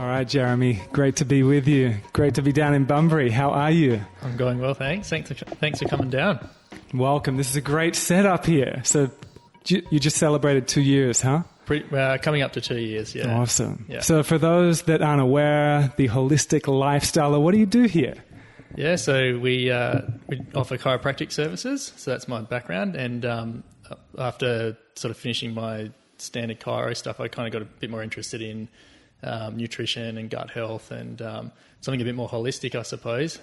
All right, Jeremy, great to be with you. Great to be down in Bunbury. How are you? I'm going well, thanks. Thanks for coming down. Welcome. This is a great setup here. So you just celebrated 2 years, huh? Coming up to 2 years, yeah. Awesome. Yeah. So for those that aren't aware, the holistic lifestyle, what do you do here? Yeah, so we offer chiropractic services. So that's my background. And after sort of finishing my standard chiro stuff, I kind of got a bit more interested in nutrition and gut health and something a bit more holistic, I suppose.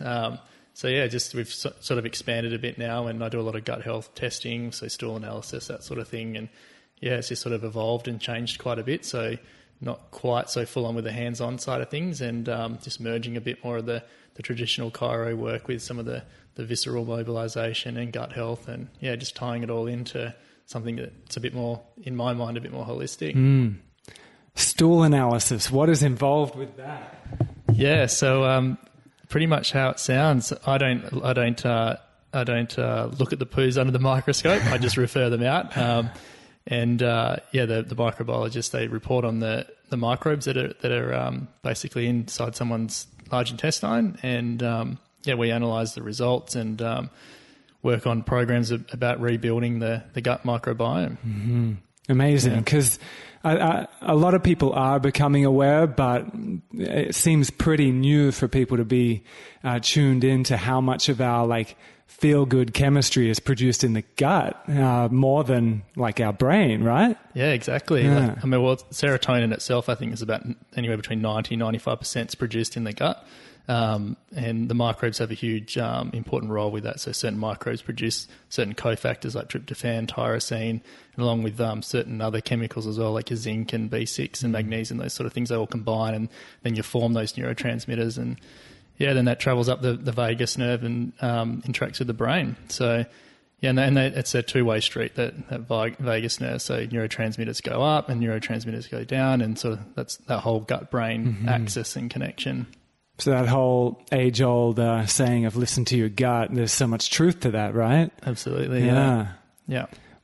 So yeah, we've sort of expanded a bit now, and I do a lot of gut health testing, so stool analysis, that sort of thing. And yeah, it's just sort of evolved and changed quite a bit. So not quite so full on with the hands-on side of things, and just merging a bit more of the traditional chiro work with some of the visceral mobilization and gut health, and yeah, just tying it all into something that's a bit more, in my mind, a bit more holistic. Stool analysis, what is involved with that? Yeah, so pretty much how it sounds. I don't look at the poos under the microscope. I just refer them out. The microbiologists, they report on the microbes that are basically inside someone's large intestine, and we analyse the results and work on programs about rebuilding the gut microbiome. Mm-hmm. Amazing, because a lot of people are becoming aware, but it seems pretty new for people to be tuned into how much of our feel-good chemistry is produced in the gut, more than our brain, right? Yeah, exactly. Yeah. Serotonin itself, I think, is about anywhere between 90-95% is produced in the gut. And the microbes have a huge important role with that. So certain microbes produce certain cofactors like tryptophan, tyrosine, and along with certain other chemicals as well, like your zinc and B6 and magnesium, those sort of things. They all combine, and then you form those neurotransmitters, and then that travels up the vagus nerve and interacts with the brain. So it's a two-way street, that vagus nerve. So neurotransmitters go up and neurotransmitters go down, and sort of that's that whole gut-brain axis and connection. So that whole age-old saying of listen to your gut, there's so much truth to that, right? Absolutely, yeah.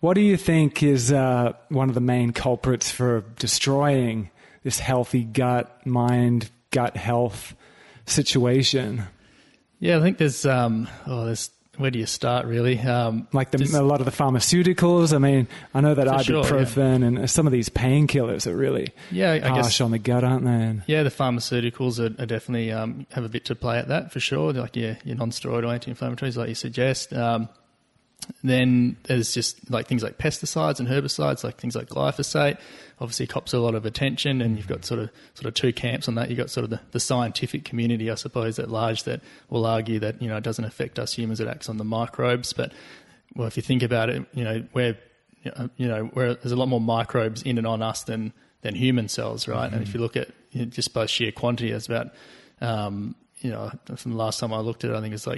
What do you think is one of the main culprits for destroying this healthy gut, mind, gut health situation? Yeah, I think there's where do you start, really? A lot of the pharmaceuticals. I mean, I know that ibuprofen and some of these painkillers are really harsh on the gut, aren't they? Yeah, the pharmaceuticals are definitely have a bit to play at that, for sure, like your non-steroidal anti-inflammatories, like you suggest. Then there's just things like pesticides and herbicides, like things like glyphosate. Obviously cops a lot of attention, and you've got sort of two camps on that. You've got sort of the scientific community, I suppose, at large, that will argue that, it doesn't affect us humans, it acts on the microbes. But, well, if you think about it, where there's a lot more microbes in and on us than human cells, right? Mm-hmm. And if you look at just by sheer quantity, it's about, from the last time I looked at it, I think it's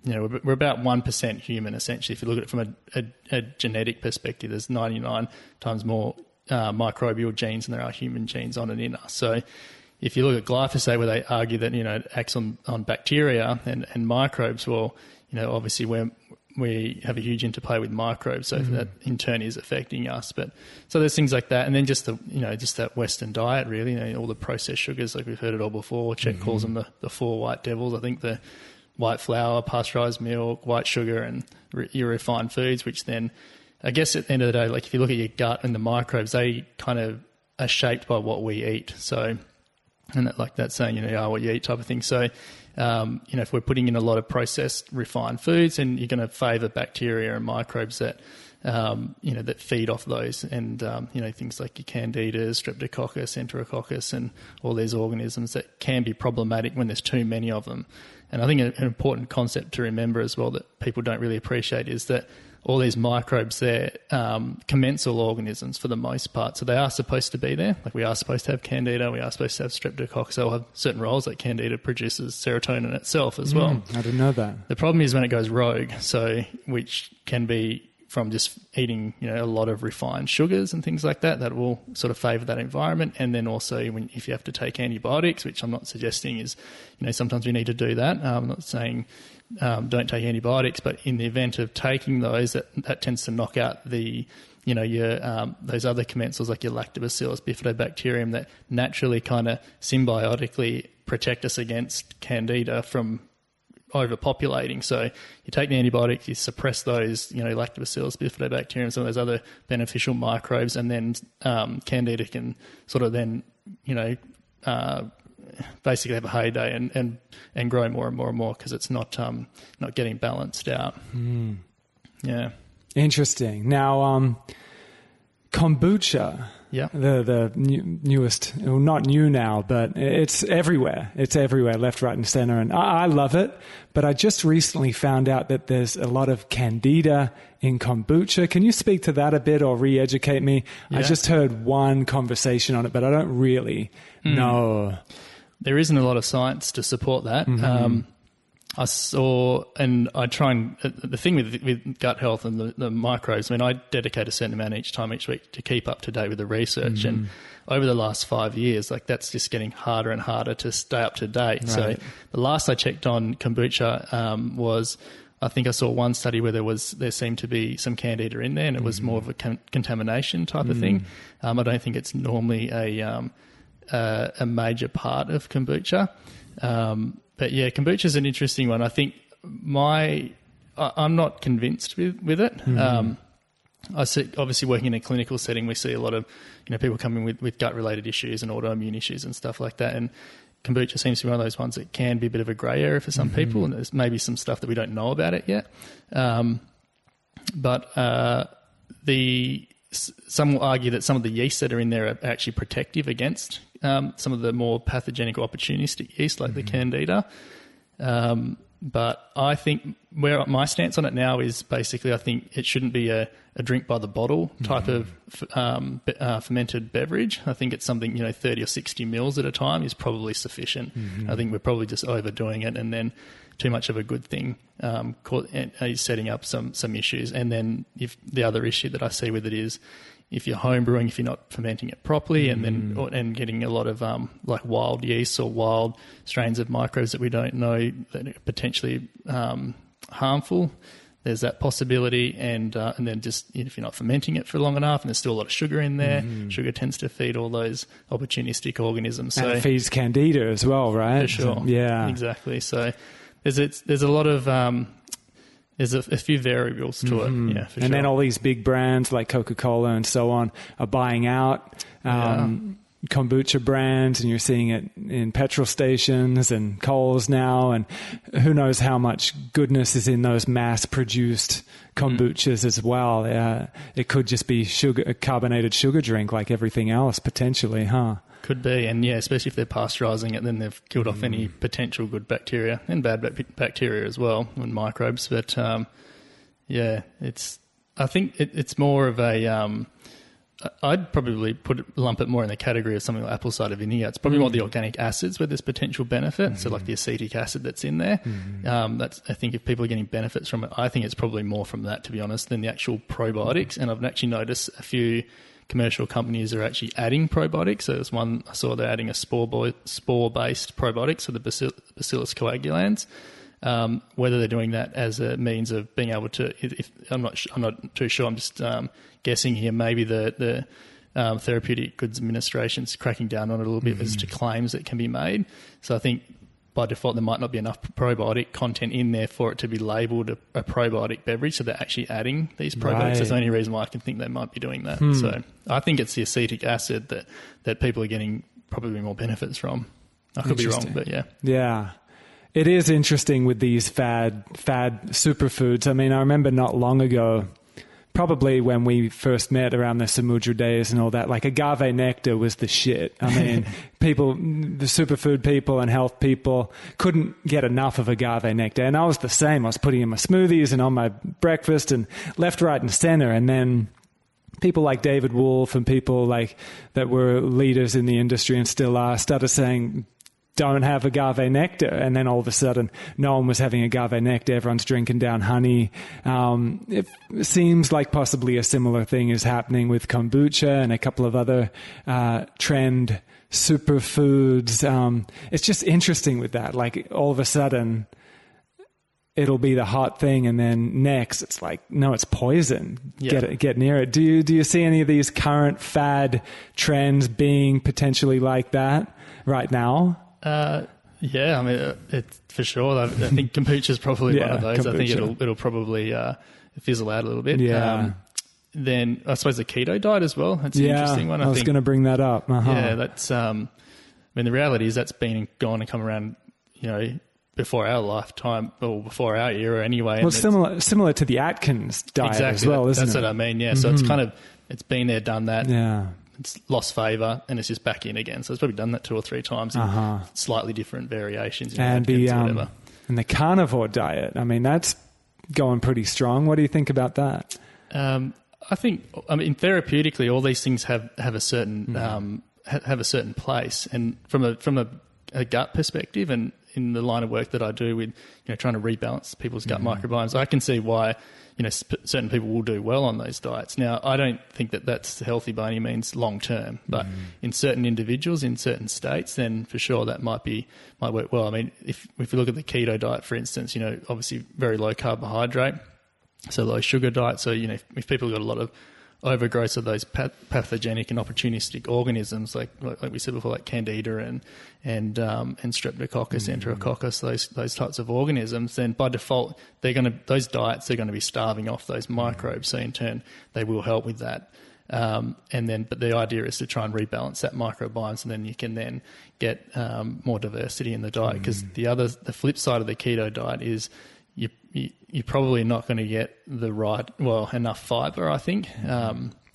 we're about 1% human, essentially. If you look at it from a genetic perspective, there's 99 times more microbial genes than there are human genes on and in us. So if you look at glyphosate, where they argue that, it acts on bacteria and microbes, well, obviously we have a huge interplay with microbes, so that in turn is affecting us. But so there's things like that, and then just that Western diet, really, all the processed sugars, like we've heard it all before. CHEK calls them the four white devils. I think the white flour, pasteurized milk, white sugar, and your refined foods, which then, I guess at the end of the day, if you look at your gut and the microbes, they kind of are shaped by what we eat. So, and that saying, you are what you eat type of thing. So, if we're putting in a lot of processed refined foods, and you're going to favour bacteria and microbes that, that feed off those, and, things like your candidas, streptococcus, enterococcus, and all these organisms that can be problematic when there's too many of them. And I think an important concept to remember as well that people don't really appreciate is that all these microbes, they're commensal organisms for the most part. So they are supposed to be there. We are supposed to have candida, we are supposed to have streptococcus. They'll have certain roles. Like candida produces serotonin itself as well. I didn't know that. The problem is when it goes rogue, which can be from just eating, a lot of refined sugars and things like that will sort of favour that environment. And then also if you have to take antibiotics, which I'm not suggesting is, sometimes we need to do that. I'm not saying don't take antibiotics, but in the event of taking those, that tends to knock out the your those other commensals like your lactobacillus, bifidobacterium that naturally kind of symbiotically protect us against candida from overpopulating. So you take the antibiotics, you suppress those, lactobacillus, bifidobacterium, some of those other beneficial microbes, and then candida can sort of then, basically have a heyday and grow more and more and more because it's not getting balanced out. Yeah. Interesting. Now, kombucha. Yeah. The newest, well, not new now, but it's everywhere. It's everywhere, left, right, and center. And I love it. But I just recently found out that there's a lot of candida in kombucha. Can you speak to that a bit or re-educate me? Yeah. I just heard one conversation on it, but I don't really know. There isn't a lot of science to support that. I saw, and I try and, the thing with gut health and the microbes, I dedicate a certain amount each week to keep up to date with the research. And over the last 5 years, that's just getting harder and harder to stay up to date. Right. So the last I checked on kombucha was, I think I saw one study where there seemed to be some candida in there, and it was more of a contamination type of thing. I don't think it's normally a major part of kombucha. But yeah, kombucha is an interesting one. I think I'm not convinced with it. I see, obviously working in a clinical setting, we see a lot of people coming with gut related issues and autoimmune issues and stuff like that. And kombucha seems to be one of those ones that can be a bit of a grey area for some people, and there's maybe some stuff that we don't know about it yet. But some will argue that some of the yeasts that are in there are actually protective against some of the more pathogenic or opportunistic yeast like the candida. But I think where my stance on it now is basically I think it shouldn't be a drink by the bottle type of fermented beverage. I think it's something, 30 or 60 mils at a time is probably sufficient. I think we're probably just overdoing it, and then too much of a good thing is setting up some issues. And then if the other issue that I see with it is if you're home brewing, if you're not fermenting it properly, and getting a lot of like wild yeasts or wild strains of microbes that we don't know that are potentially harmful, there's that possibility. And then just if you're not fermenting it for long enough, and there's still a lot of sugar in there, sugar tends to feed all those opportunistic organisms. So and it feeds candida as well, right? For sure. So, yeah, exactly. So there's a lot of there's a few variables to it, yeah, for sure. And then all these big brands like Coca-Cola and so on are buying out kombucha brands, and you're seeing it in petrol stations and Coles now, and who knows how much goodness is in those mass-produced kombuchas as well. It could just be a carbonated sugar drink like everything else, potentially, huh? Could be, and yeah, especially if they're pasteurising it, then they've killed off any potential good bacteria and bad bacteria as well, and microbes. But yeah, I think it's more of a. I'd probably lump it more in the category of something like apple cider vinegar. It's probably more the organic acids where there's potential benefit. So like the acetic acid that's in there. That's, I think if people are getting benefits from it, I think it's probably more from that, to be honest, than the actual probiotics. And I've actually noticed a few commercial companies are actually adding probiotics. So there's one I saw, they're adding a spore-based probiotic, so the Bacillus coagulans. Whether they're doing that as a means of being able to, I'm not too sure. I'm just guessing here. Maybe the Therapeutic Goods Administration's cracking down on it a little bit as to claims that can be made. So I think by default there might not be enough probiotic content in there for it to be labelled a probiotic beverage. So they're actually adding these probiotics. Right. That's the only reason why I can think they might be doing that. So I think it's the acetic acid that people are getting probably more benefits from. I could be wrong, but yeah. Yeah. It is interesting with these fad superfoods. I mean, I remember not long ago, probably when we first met around the Samudra days and all that, like agave nectar was the shit. I mean, the superfood people and health people couldn't get enough of agave nectar. And I was the same. I was putting in my smoothies and on my breakfast and left, right, and center. And then people like David Wolf and people like that were leaders in the industry and still are started saying, don't have agave nectar. And then all of a sudden, no one was having agave nectar. Everyone's drinking down honey. It seems like possibly a similar thing is happening with kombucha and a couple of other trend superfoods. It's just interesting with that. Like all of a sudden, it'll be the hot thing, and then next it's like, no, it's poison. Get near it. Do you see any of these current fad trends being potentially like that right now? Yeah, I mean, it's for sure. I think kombucha is probably one of those. Kombucha. I think it'll probably fizzle out a little bit. Yeah. Then I suppose the keto diet as well. That's an interesting one. I was going to bring that up. Yeah, that's. I mean, the reality is that's been gone and come around, before our lifetime or before our era anyway. Well, similar to the Atkins diet as well, isn't it? That's what I mean. Yeah. So it's been there, done that. Yeah. It's lost favour and it's just back in again. So it's probably done that 2 or 3 times in slightly different variations. And the carnivore diet, I mean, that's going pretty strong. What do you think about that? I think, therapeutically, all these things have a certain have a certain place, and from a gut perspective, and in the line of work that I do with trying to rebalance people's gut microbiomes, I can see why certain people will do well on those diets. Now, I don't think that that's healthy by any means long term, but in certain individuals, in certain states, then for sure that might work well. I mean, if we look at the keto diet, for instance, obviously very low carbohydrate, so low sugar diet. So if people have got a lot of overgrowth of those pathogenic and opportunistic organisms, like we said before, like Candida and Streptococcus, Enterococcus, those types of organisms, then by default those diets are going to be starving off those microbes. So in turn, they will help with that. But the idea is to try and rebalance that microbiome, so then you can then get more diversity in the diet. Because the flip side of the keto diet is you're probably not going to get enough fibre, I think.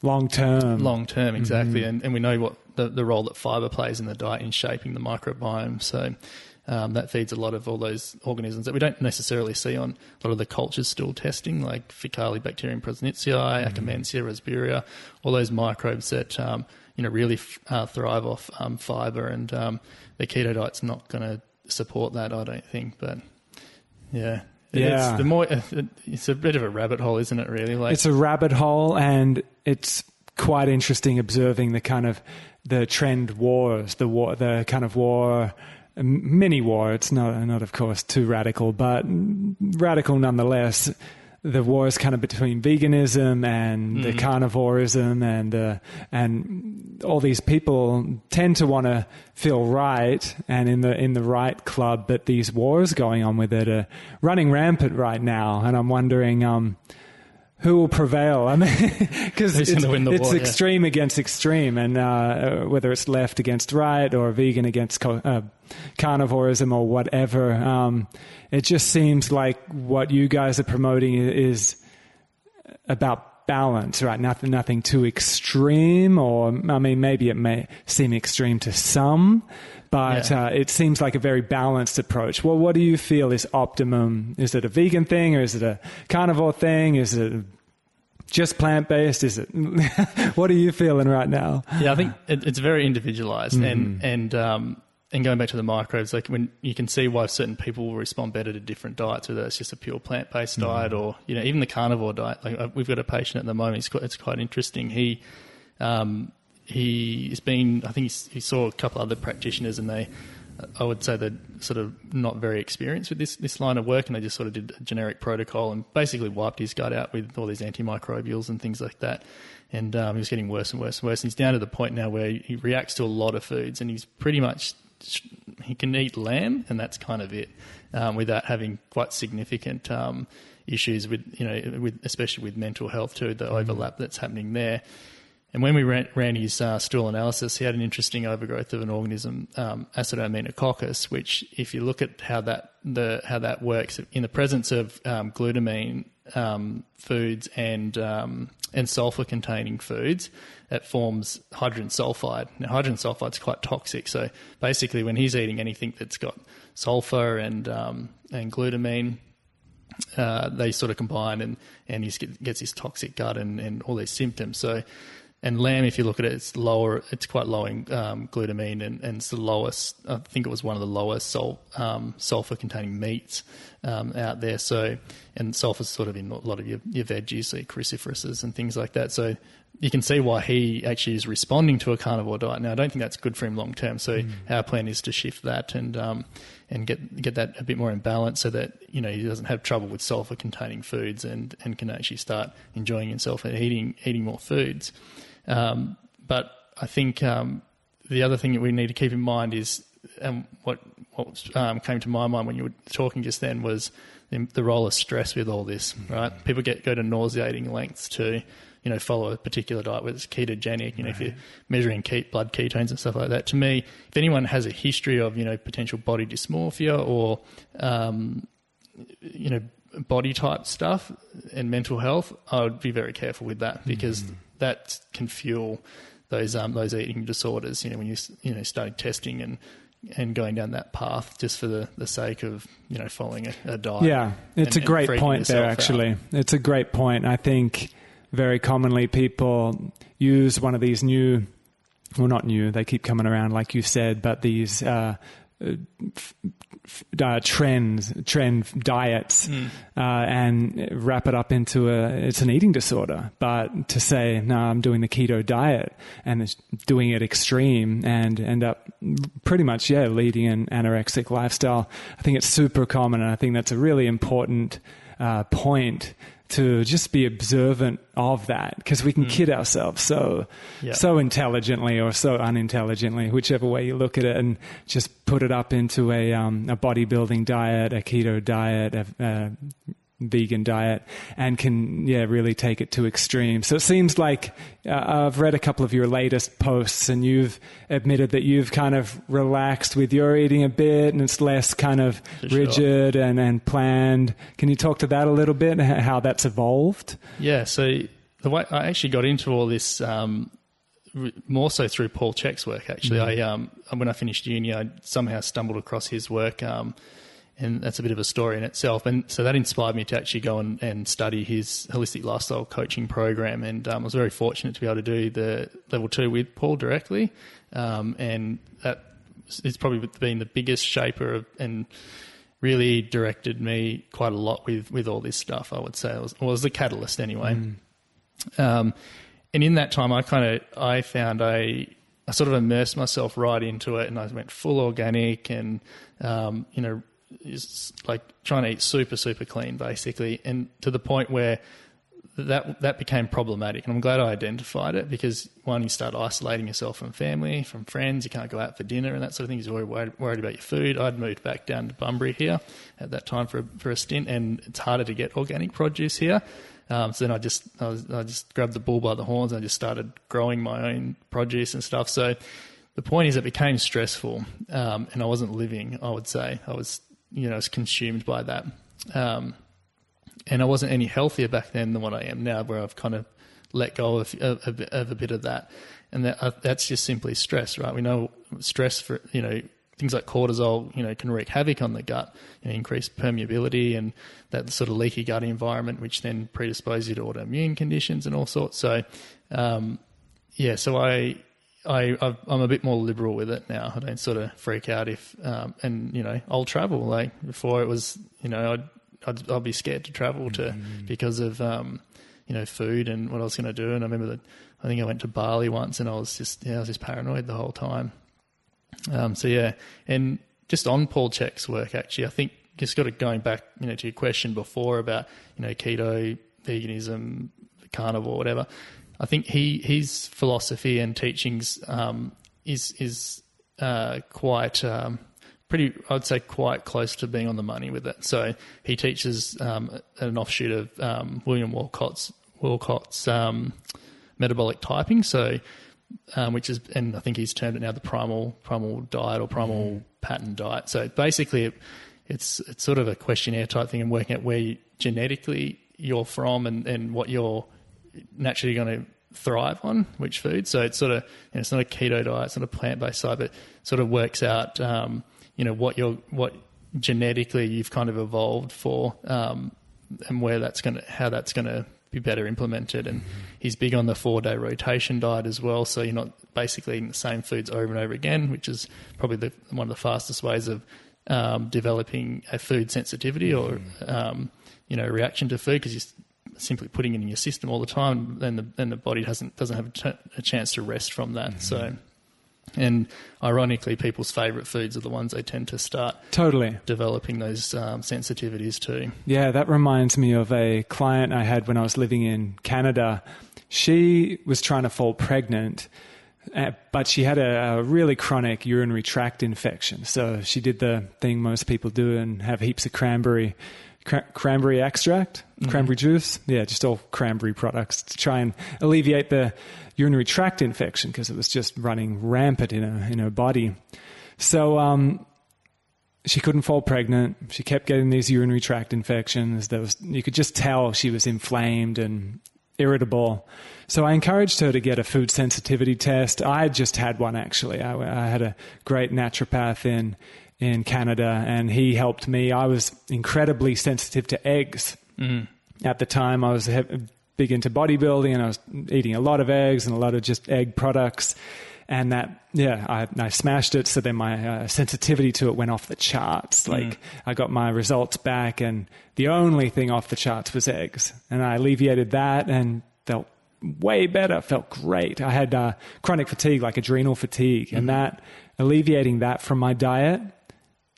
Long term, exactly. And we know what the role that fibre plays in the diet in shaping the microbiome. So that feeds a lot of all those organisms that we don't necessarily see on a lot of the culture stool testing, like Faecalibacterium prausnitzii, Akkermansia, Rasburgia, all those microbes that really thrive off fibre, and the keto diet's not going to support that, I don't think. But yeah. Yeah. It's a bit of a rabbit hole, isn't it, really? It's a rabbit hole, and it's quite interesting observing the kind of the trend wars, the kind of war, mini war. It's not of course too radical, but radical nonetheless. The war is kind of between veganism and the carnivorism, and all these people tend to want to feel right and in the right club, but these wars going on with it are running rampant right now, and I'm wondering who will prevail. I mean, because it's extreme against extreme, and whether it's left against right or vegan against carnivorism or whatever. It just seems like what you guys are promoting is about balance, right? Nothing too extreme, or I mean, maybe it may seem extreme to some, but it seems like a very balanced approach. Well, what do you feel is optimum? Is it a vegan thing, or is it a carnivore thing? Is it just plant-based? Is it? What are you feeling right now? Yeah, I think it's very individualized, and going back to the microbes, like when you can see why certain people will respond better to different diets, whether it's just a pure plant-based diet or even the carnivore diet. Like we've got a patient at the moment. It's quite interesting. He's been, I think he saw a couple other practitioners, and I would say they're sort of not very experienced with this line of work, and they just sort of did a generic protocol and basically wiped his gut out with all these antimicrobials and things like that. And he was getting worse and worse and worse. And he's down to the point now where he reacts to a lot of foods, and he's pretty much, he can eat lamb, and that's kind of it, without having quite significant issues with especially with mental health too, the overlap that's happening there. And when we ran his stool analysis, he had an interesting overgrowth of an organism, Acidomycoccus, which, if you look at how that works in the presence of glutamine foods and sulfur-containing foods, it forms hydrogen sulfide. Now, hydrogen sulfide is quite toxic. So basically, when he's eating anything that's got sulfur and glutamine, they sort of combine, and he gets his toxic gut and all these symptoms. So And lamb, if you look at it, it's lower. It's quite low in glutamine, and it's the lowest. I think it was one of the lowest sulfur-containing meats out there. So, and sulfur's sort of in a lot of your veggies, so your cruciferouses and things like that. So you can see why he actually is responding to a carnivore diet. Now, I don't think that's good for him long term. So our plan is to shift that and get that a bit more in balance, so that he doesn't have trouble with sulfur-containing foods and can actually start enjoying himself and eating more foods. But I think the other thing that we need to keep in mind is what came to my mind when you were talking just then was the role of stress with all this. Right, people go to nauseating lengths to follow a particular diet, whether it's ketogenic, if you're measuring blood ketones and stuff like that. To me, if anyone has a history of, potential body dysmorphia or, body type stuff and mental health, I would be very careful with that, because that can fuel those eating disorders, when you start testing and going down that path just for the sake of, following a diet. Yeah, it's a great point there, actually. It's a great point. I think very commonly people use one of these not new, they keep coming around like you said, but these trend diets and wrap it up into it's an eating disorder. But to say, no, I'm doing the keto diet and it's doing it extreme and end up pretty much, leading an anorexic lifestyle, I think it's super common, and I think that's a really important point to just be observant of that, because we can kid ourselves so intelligently or so unintelligently, whichever way you look at it, and just put it up into a bodybuilding diet, a keto diet, a vegan diet, and can really take it to extreme. So it seems like I've read a couple of your latest posts, and you've admitted that you've kind of relaxed with your eating a bit, and it's less kind of rigid and planned. Can you talk to that a little bit, how that's evolved? Yeah, so the way I actually got into all this more so through Paul CHEK's work, actually. When I finished uni, I somehow stumbled across his work, and that's a bit of a story in itself. And so that inspired me to actually go and study his holistic lifestyle coaching program. And I was very fortunate to be able to do the level 2 with Paul directly. And that it's probably been the biggest shaper and really directed me quite a lot with all this stuff, I would say. It was the catalyst anyway. And in that time, I found I sort of immersed myself right into it, and I went full organic and, is like trying to eat super, super clean, basically, and to the point where that became problematic. And I'm glad I identified it, because one, you start isolating yourself from family, from friends. You can't go out for dinner and that sort of thing. You're worried about your food. I'd moved back down to Bunbury here at that time for a stint, and it's harder to get organic produce here. So then I just grabbed the bull by the horns, and I just started growing my own produce and stuff. So the point is, it became stressful, and I wasn't living, I would say. I was consumed by that. And I wasn't any healthier back then than what I am now, where I've kind of let go of a bit of that. And that's just simply stress, right? We know stress for, things like cortisol, can wreak havoc on the gut, increase permeability and that sort of leaky gut environment, which then predisposes you to autoimmune conditions and all sorts. So, so I'm a bit more liberal with it now. I don't sort of freak out if, I'll travel. Like before it was, I'd be scared to travel because of, food and what I was going to do. And I remember I think I went to Bali once, and I was just paranoid the whole time. And just on Paul CHEK's work, actually, I think just got it going back, to your question before about, keto, veganism, carnivore, whatever. I think his philosophy and teachings is quite pretty, I'd say, quite close to being on the money with it. So he teaches an offshoot of William Walcott's metabolic typing. So which is, and I think he's termed it now the primal diet or primal pattern diet. So basically, it's sort of a questionnaire type thing, and working out where genetically you're from and what you're naturally going to thrive on, which food. So it's sort of, it's not a keto diet, it's not a plant-based diet, but sort of works out, what genetically you've kind of evolved for, and how that's going to be better implemented. And he's big on the 4-day rotation diet as well. So you're not basically eating the same foods over and over again, which is probably one of the fastest ways of developing a food sensitivity or reaction to food, because you're simply putting it in your system all the time, then the body doesn't have a chance to rest from that. So. And ironically, people's favourite foods are the ones they tend to start developing those sensitivities to. Yeah, that reminds me of a client I had when I was living in Canada. She was trying to fall pregnant, but she had a really chronic urinary tract infection. So she did the thing most people do and have heaps of cranberry extract, cranberry juice. Yeah, just all cranberry products to try and alleviate the urinary tract infection, because it was just running rampant in her body. So she couldn't fall pregnant. She kept getting these urinary tract infections. You could just tell she was inflamed and irritable. So I encouraged her to get a food sensitivity test. I had just had one, actually. I had a great naturopath in Canada, and he helped me. I was incredibly sensitive to eggs. At the time. I was big into bodybuilding, and I was eating a lot of eggs and a lot of just egg products. And I smashed it. So then my sensitivity to it went off the charts. Like I got my results back, and the only thing off the charts was eggs. And I alleviated that and felt way better, felt great. I had chronic fatigue, like adrenal fatigue, and that alleviating that from my diet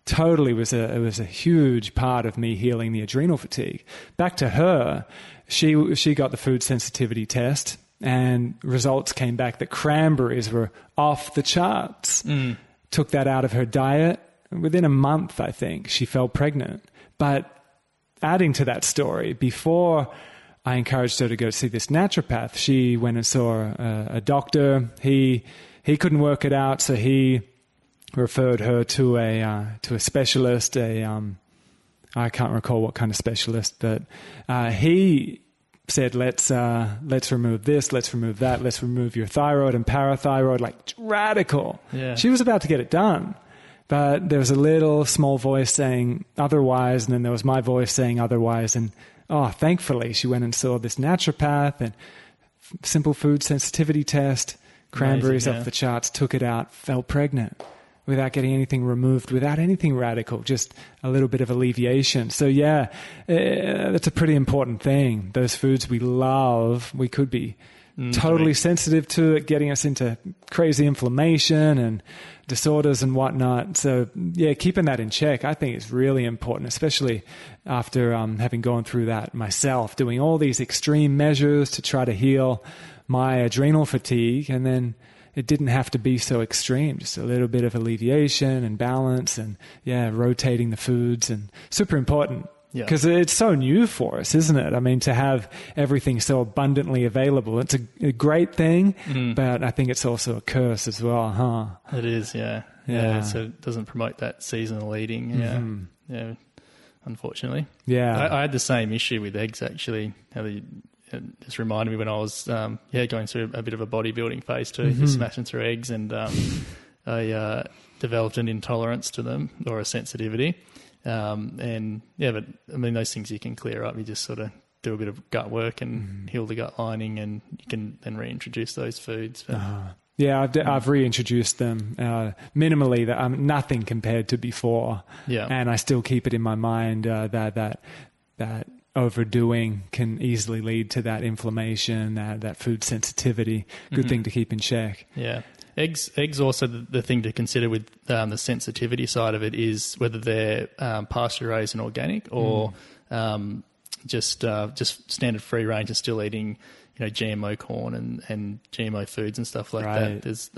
totally was a huge part of me healing the adrenal fatigue. Back to her, she got the food sensitivity test, and results came back that cranberries were off the charts. Took that out of her diet. Within a month, I think, she fell pregnant. But adding to that story, before I encouraged her to go see this naturopath, she went and saw a doctor. He couldn't work it out, so he referred her to a specialist. I can't recall what kind of specialist, but he said, let's remove this, let's remove that, let's remove your thyroid and parathyroid, like radical. Yeah. She was about to get it done, but there was a little small voice saying otherwise, and then there was my voice saying otherwise. And thankfully she went and saw this naturopath, and simple food sensitivity test, cranberries off the charts, took it out, fell pregnant without getting anything removed, without anything radical, just a little bit of alleviation. So that's a pretty important thing. Those foods we love, we could be totally sensitive to it, getting us into crazy inflammation and disorders and whatnot. So keeping that in check, I think, is really important, especially after having gone through that myself, doing all these extreme measures to try to heal my adrenal fatigue. And then it didn't have to be so extreme, just a little bit of alleviation and balance, and rotating the foods, and super important. Because it's so new for us, isn't it? I mean, to have everything so abundantly available, it's a great thing, but I think it's also a curse as well, huh? It is, yeah. So it doesn't promote that seasonal eating, unfortunately. Yeah. I had the same issue with eggs, actually. It just reminded me when I was going through a bit of a bodybuilding phase too, just smashing through eggs, and I developed an intolerance to them, or a sensitivity. But I mean, those things you can clear up. You just sort of do a bit of gut work and heal the gut lining, and you can then reintroduce those foods. I've reintroduced them minimally. That nothing compared to before. And I still keep it in my mind that overdoing can easily lead to that inflammation, that food sensitivity. Good thing to keep in check. Yeah. Eggs also, the thing to consider with the sensitivity side of it is whether they're pasture raised and organic, or just standard free range and still eating GMO corn and GMO foods and stuff like that. There's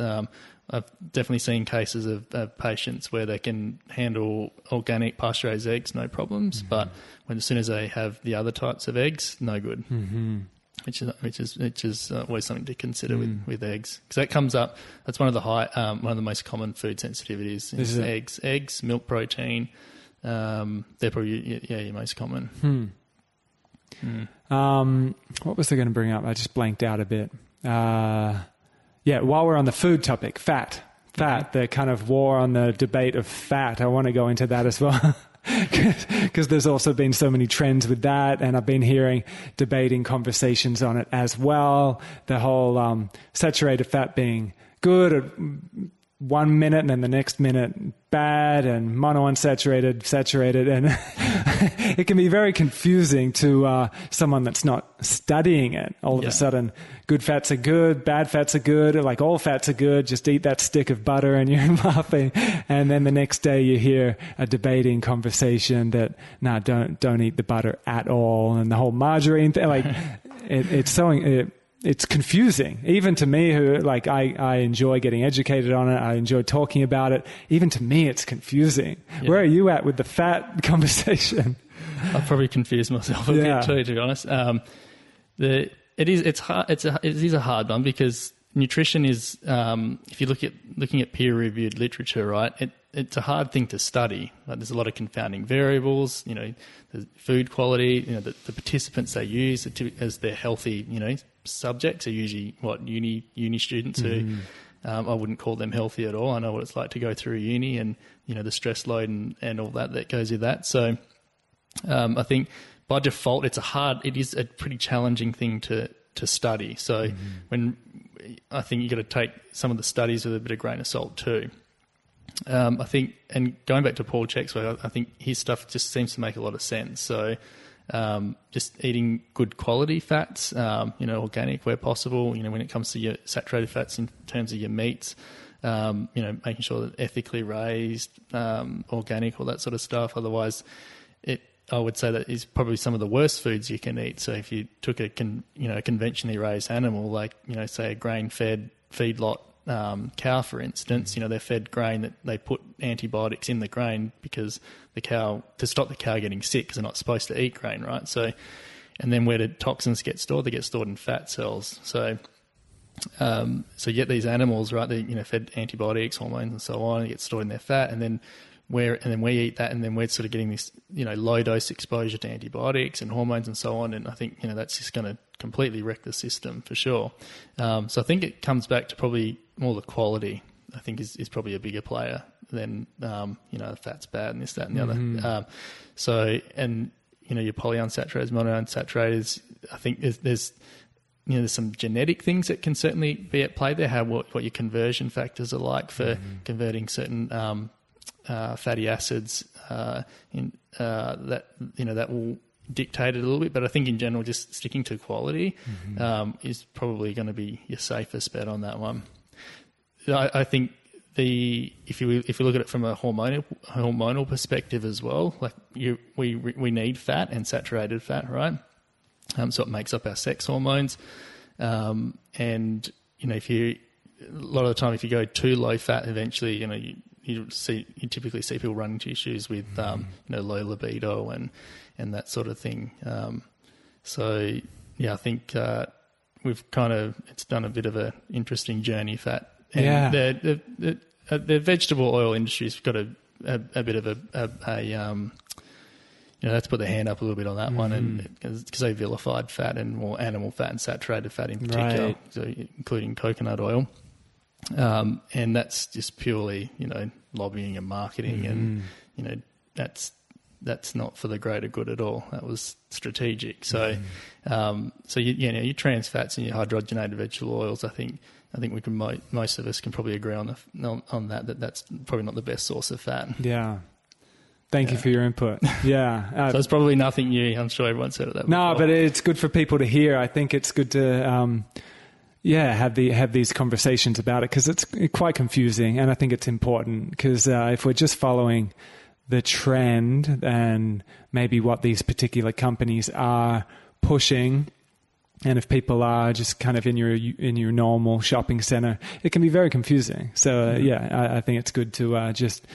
I've definitely seen cases of patients where they can handle organic pasture-raised eggs, no problems, but as soon as they have the other types of eggs, no good. Which is always something to consider with eggs, because that comes up. That's one of the most common food sensitivities is eggs, milk protein. They're probably your most common. What was I going to bring up? I just blanked out a bit. While we're on the food topic, fat, the kind of war on the debate of fat. I want to go into that as well. because there's also been so many trends with that, and I've been hearing debating conversations on it as well. The whole saturated fat being good at 1 minute and then the next minute bad, and monounsaturated, saturated, and it can be very confusing to someone that's not studying it. All of a sudden, good fats are good, bad fats are good, like all fats are good, just eat that stick of butter and you're laughing. And then the next day you hear a debating conversation that, no, don't eat the butter at all, and the whole margarine thing, like it's confusing, even to me, who like I enjoy getting educated on it. I enjoy talking about it. Even to me, it's confusing. Yeah. Where are you at with the fat conversation? I've probably confused myself a bit too, to be honest. It is a hard one, because nutrition is, if you looking at peer-reviewed literature, right? It's a hard thing to study. Like, there's a lot of confounding variables. The food quality. The participants they use as their healthy, subjects are usually uni students who I wouldn't call them healthy at all. I know what it's like to go through uni, and the stress load and all that goes with that. So I think by default it is a pretty challenging thing to study. So when I think you got to take some of the studies with a bit of grain of salt too. I think, and going back to Paul Chek's work, I think his stuff just seems to make a lot of sense. So just eating good quality fats, organic where possible, when it comes to your saturated fats in terms of your meats, making sure that ethically raised, organic, all that sort of stuff. Otherwise, I would say that is probably some of the worst foods you can eat. So if you took a conventionally raised animal, like, say a grain-fed feedlot cow, for instance, they're fed grain that they put antibiotics in the grain because to stop the cow getting sick, because they're not supposed to eat grain, right? So, and then where the toxins get stored, they get stored in fat cells. So you get these animals, right? They fed antibiotics, hormones, and so on. They get stored in their fat, and then we eat that, and then we're sort of getting this low dose exposure to antibiotics and hormones and so on. And I think that's just going to completely wreck the system for sure. So I think it comes back to probably more the quality. I think is probably a bigger player than the fat's bad and this, that, and the other. So, and your polyunsaturated, monounsaturated, I think there's some genetic things that can certainly be at play there. What your conversion factors are like for converting certain fatty acids that will dictate it a little bit. But I think in general, just sticking to quality is probably going to be your safest bet on that one. I think if you look at it from a hormonal perspective as well, like we need fat and saturated fat, right? So it makes up our sex hormones, and if a lot of the time if you go too low fat, eventually you typically see people run into issues with low libido and that sort of thing. So yeah, I think it's done a bit of an interesting journey, fat. And the vegetable oil industry's got a bit of a let's put the hand up a little bit on that one, and because they vilified fat and more animal fat and saturated fat in particular, right. So including coconut oil. And that's just purely, lobbying and marketing, and that's not for the greater good at all. That was strategic. So, your trans fats and your hydrogenated vegetable oils, I think we can most of us can probably agree on that's probably not the best source of fat. Yeah. Thank you for your input. Yeah. So it's probably nothing new. I'm sure everyone's heard of that before. No, but it's good for people to hear. I think it's good to, have these conversations about it, because it's quite confusing, and I think it's important, because if we're just following the trend and maybe what these particular companies are pushing, and if people are just kind of in your normal shopping center, it can be very confusing. So I think it's good to just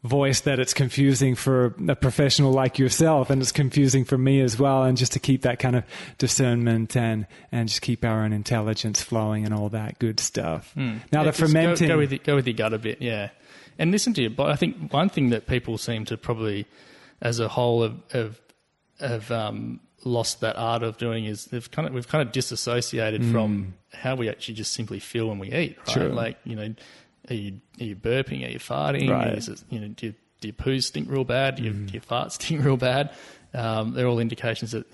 voice that it's confusing for a professional like yourself, and it's confusing for me as well, and just to keep that kind of discernment and just keep our own intelligence flowing and all that good stuff. Now the fermenting, go with your gut a bit, and listen to your body. I think one thing that people seem to probably, as a whole, have lost that art of doing is we've kind of disassociated from how we actually just simply feel when we eat, right? True. Like, are you burping? Are you farting? Right. Do you do your poos stink real bad? Do your farts stink real bad? They're all indications that,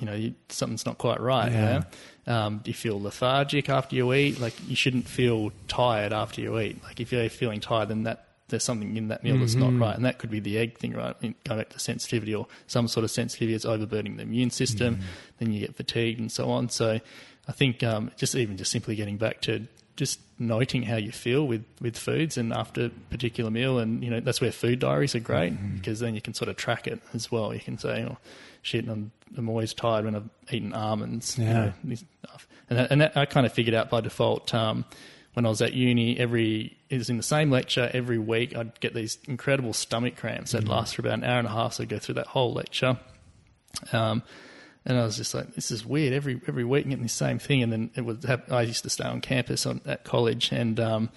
something's not quite right. Yeah. Do you feel lethargic after you eat? Like, you shouldn't feel tired after you eat. Like, if you're feeling tired, then there's something in that meal that's not right. And that could be the egg thing, right? Going back to sensitivity or some sort of sensitivity that's overburdening the immune system. Then you get fatigued and so on. So I think just simply getting back to just noting how you feel with foods and after a particular meal. And, that's where food diaries are great because then you can sort of track it as well. You can say, oh, shit, I'm always tired when I've eaten almonds. Yeah. This stuff. And that I kind of figured out by default when I was at uni. It was in the same lecture every week. I'd get these incredible stomach cramps that last for about an hour and a half. So I'd go through that whole lecture. And I was just like, this is weird. Every week I'm getting the same thing. And then I used to stay on campus at college, and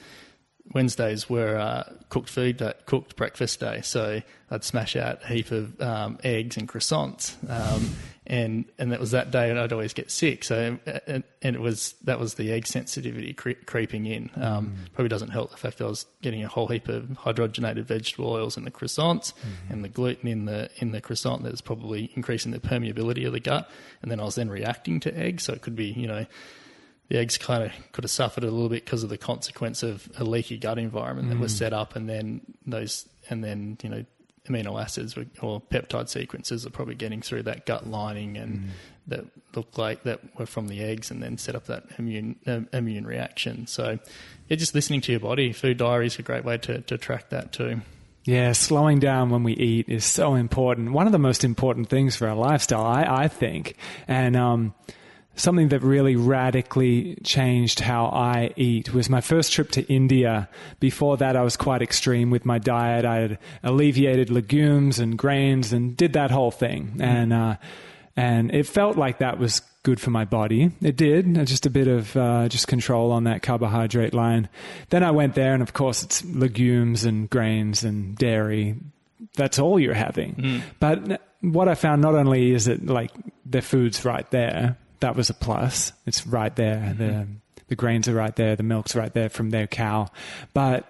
Wednesdays were cooked breakfast day. So I'd smash out a heap of eggs and croissants. And that was that day, and I'd always get sick. So that was the egg sensitivity creeping in. Probably doesn't help the fact that I was getting a whole heap of hydrogenated vegetable oils in the croissants, and the gluten in the croissant that was probably increasing the permeability of the gut. And then I was then reacting to eggs, so it could be the eggs kind of could have suffered a little bit because of the consequence of a leaky gut environment that was set up, and then amino acids or peptide sequences are probably getting through that gut lining and that look like that were from the eggs and then set up that immune reaction. So just listening to your body. Food diary is a great way to track that too. Yeah, slowing down when we eat is so important. One of the most important things for our lifestyle, I think. And something that really radically changed how I eat was my first trip to India. Before that, I was quite extreme with my diet. I had alleviated legumes and grains and did that whole thing. And it felt like that was good for my body. It did, just a bit of just control on that carbohydrate line. Then I went there, and of course it's legumes and grains and dairy. That's all you're having. But what I found, not only is it like the food's right there, that was a plus. It's right there. The grains are right there. The milk's right there from their cow. But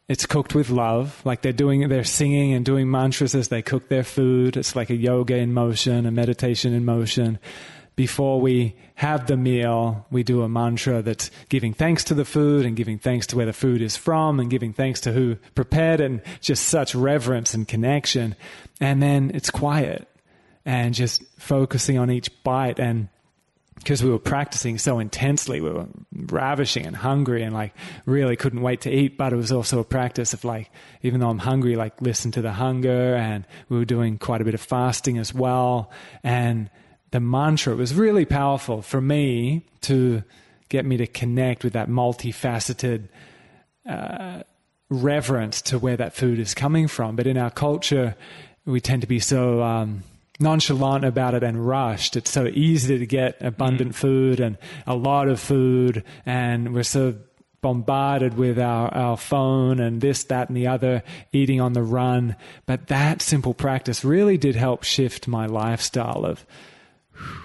it's cooked with love. Like they're singing and doing mantras as they cook their food. It's like a yoga in motion, a meditation in motion. Before we have the meal, we do a mantra that's giving thanks to the food and giving thanks to where the food is from and giving thanks to who prepared it, and just such reverence and connection. And then it's quiet. And just focusing on each bite. And because we were practicing so intensely, we were ravishing and hungry and like really couldn't wait to eat. But it was also a practice of like, even though I'm hungry, like listen to the hunger. And we were doing quite a bit of fasting as well. And the mantra was really powerful for me to get me to connect with that multifaceted reverence to where that food is coming from. But in our culture, we tend to be so nonchalant about it and rushed. It's so easy to get abundant food and a lot of food, and we're so bombarded with our phone and this, that, and the other, eating on the run. But that simple practice really did help shift my lifestyle of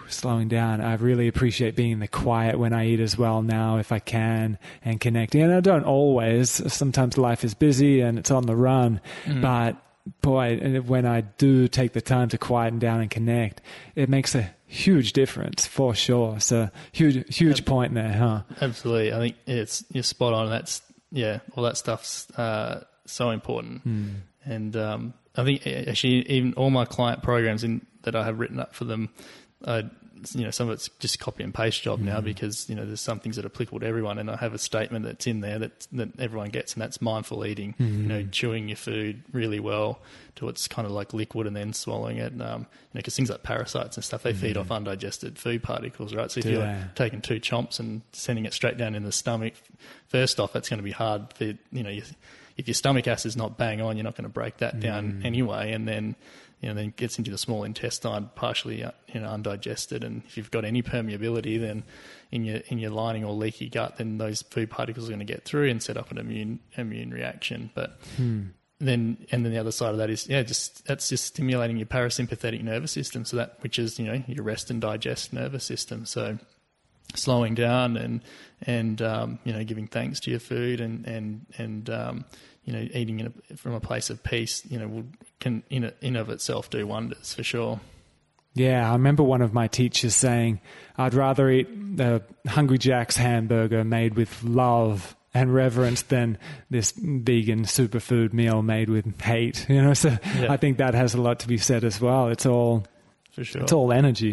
slowing down. I really appreciate being in the quiet when I eat as well now, if I can, and connecting. And I don't always. Sometimes life is busy and it's on the run, but boy, when I do take the time to quieten down and connect, it makes a huge difference for sure. So huge point there, huh? Absolutely. I think you're spot on. That's, all that stuff's so important. And I think actually even all my client programs that I have written up for them, some of it's just copy and paste job now, because there's some things that are applicable to everyone, and I have a statement that's in there that everyone gets, and that's mindful eating. Chewing your food really well till it's kind of like liquid and then swallowing it. Because things like parasites and stuff, they feed off undigested food particles, right? So if you're taking 2 chomps and sending it straight down in the stomach, first off, that's going to be hard for if your stomach acid's not bang on, you're not going to break that down anyway, and then then it gets into the small intestine, partially undigested. And if you've got any permeability, then in your lining or leaky gut, then those food particles are going to get through and set up an immune reaction. But then the other side of that is that's just stimulating your parasympathetic nervous system, so that which is your rest and digest nervous system. So slowing down and giving thanks to your food and eating from a place of peace, can in of itself do wonders for sure. Yeah, I remember one of my teachers saying, I'd rather eat the Hungry Jack's hamburger made with love and reverence than this vegan superfood meal made with hate. So yeah. I think that has a lot to be said as well. It's all, for sure. It's all energy,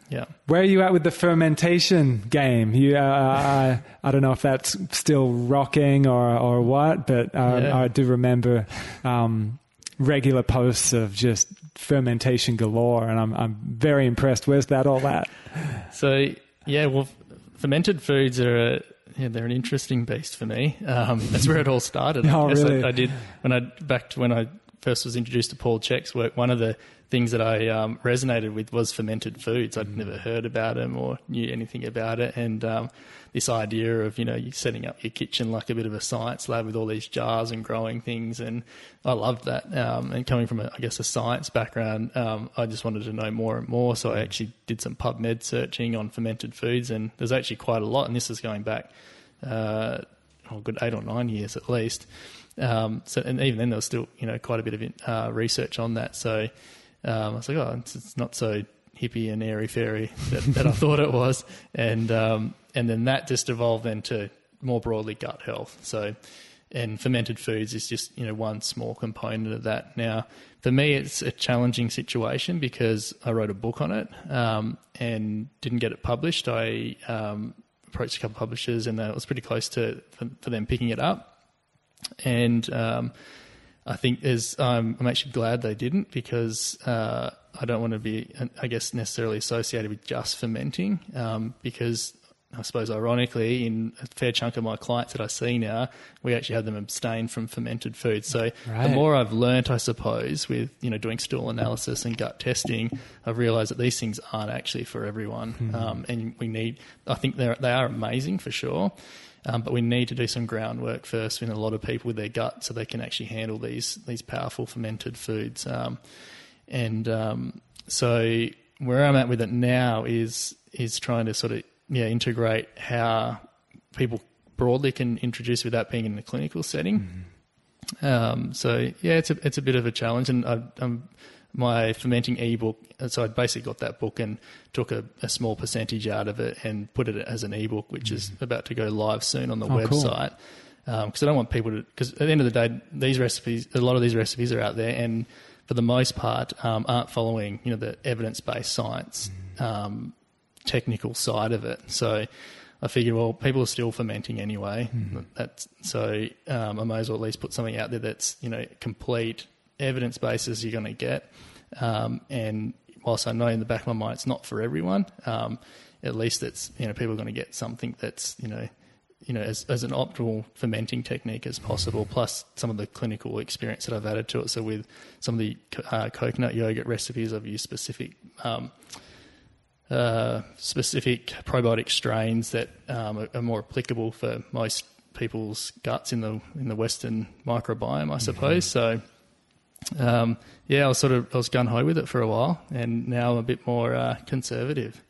Yeah. Where are you at with the fermentation game? I don't know if that's still rocking or what, but I do remember regular posts of just fermentation galore, and I'm very impressed. Where's that all at? So fermented foods are they're an interesting beast for me. That's where it all started. Oh, really? I did when I first was introduced to Paul CHEK's work. One of the things that I resonated with was fermented foods. I'd never heard about them or knew anything about it, and this idea of you setting up your kitchen like a bit of a science lab with all these jars and growing things, and I loved that. And coming from a science background, I just wanted to know more and more. So I actually did some PubMed searching on fermented foods, and there's actually quite a lot. And this is going back a good 8 or 9 years at least. And even then there was still quite a bit of research on that. So I was like, it's not so hippie and airy fairy that I thought it was, and then that just evolved into more broadly gut health. So, and fermented foods is just one small component of that. Now, for me, it's a challenging situation because I wrote a book on it and didn't get it published. I approached a couple of publishers, and it was pretty close to for them picking it up. And I think I'm actually glad they didn't, because I don't want to be, I guess, necessarily associated with just fermenting, because I suppose ironically, in a fair chunk of my clients that I see now, we actually have them abstain from fermented foods. So The more I've learnt, I suppose, with doing stool analysis and gut testing, I've realised that these things aren't actually for everyone, and I think they are amazing for sure. But we need to do some groundwork first in a lot of people with their gut so they can actually handle these powerful fermented foods. So where I'm at with it now is trying to sort of integrate how people broadly can introduce without being in a clinical setting. It's a bit of a challenge, and my fermenting ebook. So I basically got that book and took a small percentage out of it and put it as an ebook, which is about to go live soon on the website. Because I don't want people to. Because at the end of the day, a lot of these recipes are out there, and for the most part, aren't following the evidence-based science technical side of it. So I figured, well, people are still fermenting anyway. I might as well at least put something out there that's complete evidence basis you're going to get. And whilst I know in the back of my mind it's not for everyone, at least it's people are going to get something that's as an optimal fermenting technique as possible, plus some of the clinical experience that I've added to it. So with some of the coconut yogurt recipes, I've used specific probiotic strains that are more applicable for most people's guts in the Western microbiome, I suppose. So I was gung-ho with it for a while, and now I'm a bit more conservative.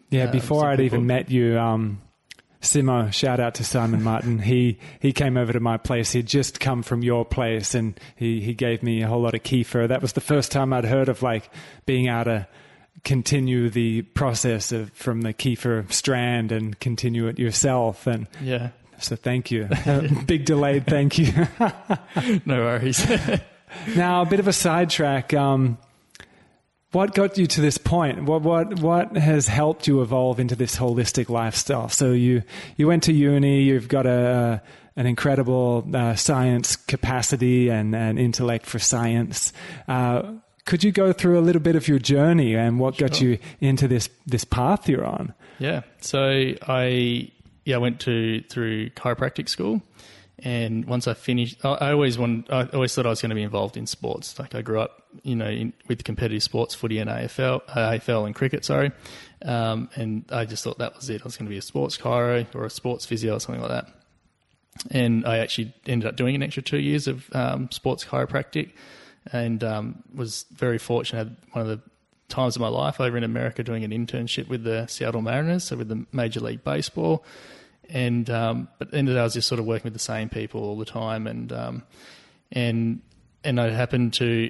Yeah, before I'd even met you, Simo, shout out to Simon Martin, he came over to my place. He'd just come from your place, and he gave me a whole lot of kefir. That was the first time I'd heard of being able to continue the process from the kefir strand and continue it yourself. And so thank you. Big delayed thank you. No worries. Now, a bit of a sidetrack. What got you to this point? What has helped you evolve into this holistic lifestyle? So you went to uni. You've got an incredible science capacity and intellect for science. Could you go through a little bit of your journey and what got you into this path you're on? Yeah. So I went through chiropractic school. And once I finished, I always thought I was going to be involved in sports. I grew up, with competitive sports, footy and AFL and cricket, and I just thought that was it. I was going to be a sports chiro or a sports physio or something like that. And I actually ended up doing an extra 2 years of sports chiropractic, and was very fortunate. I had one of the times of my life over in America doing an internship with the Seattle Mariners, so with the Major League Baseball. And but at the end of the day, I was just sort of working with the same people all the time. And I happened to,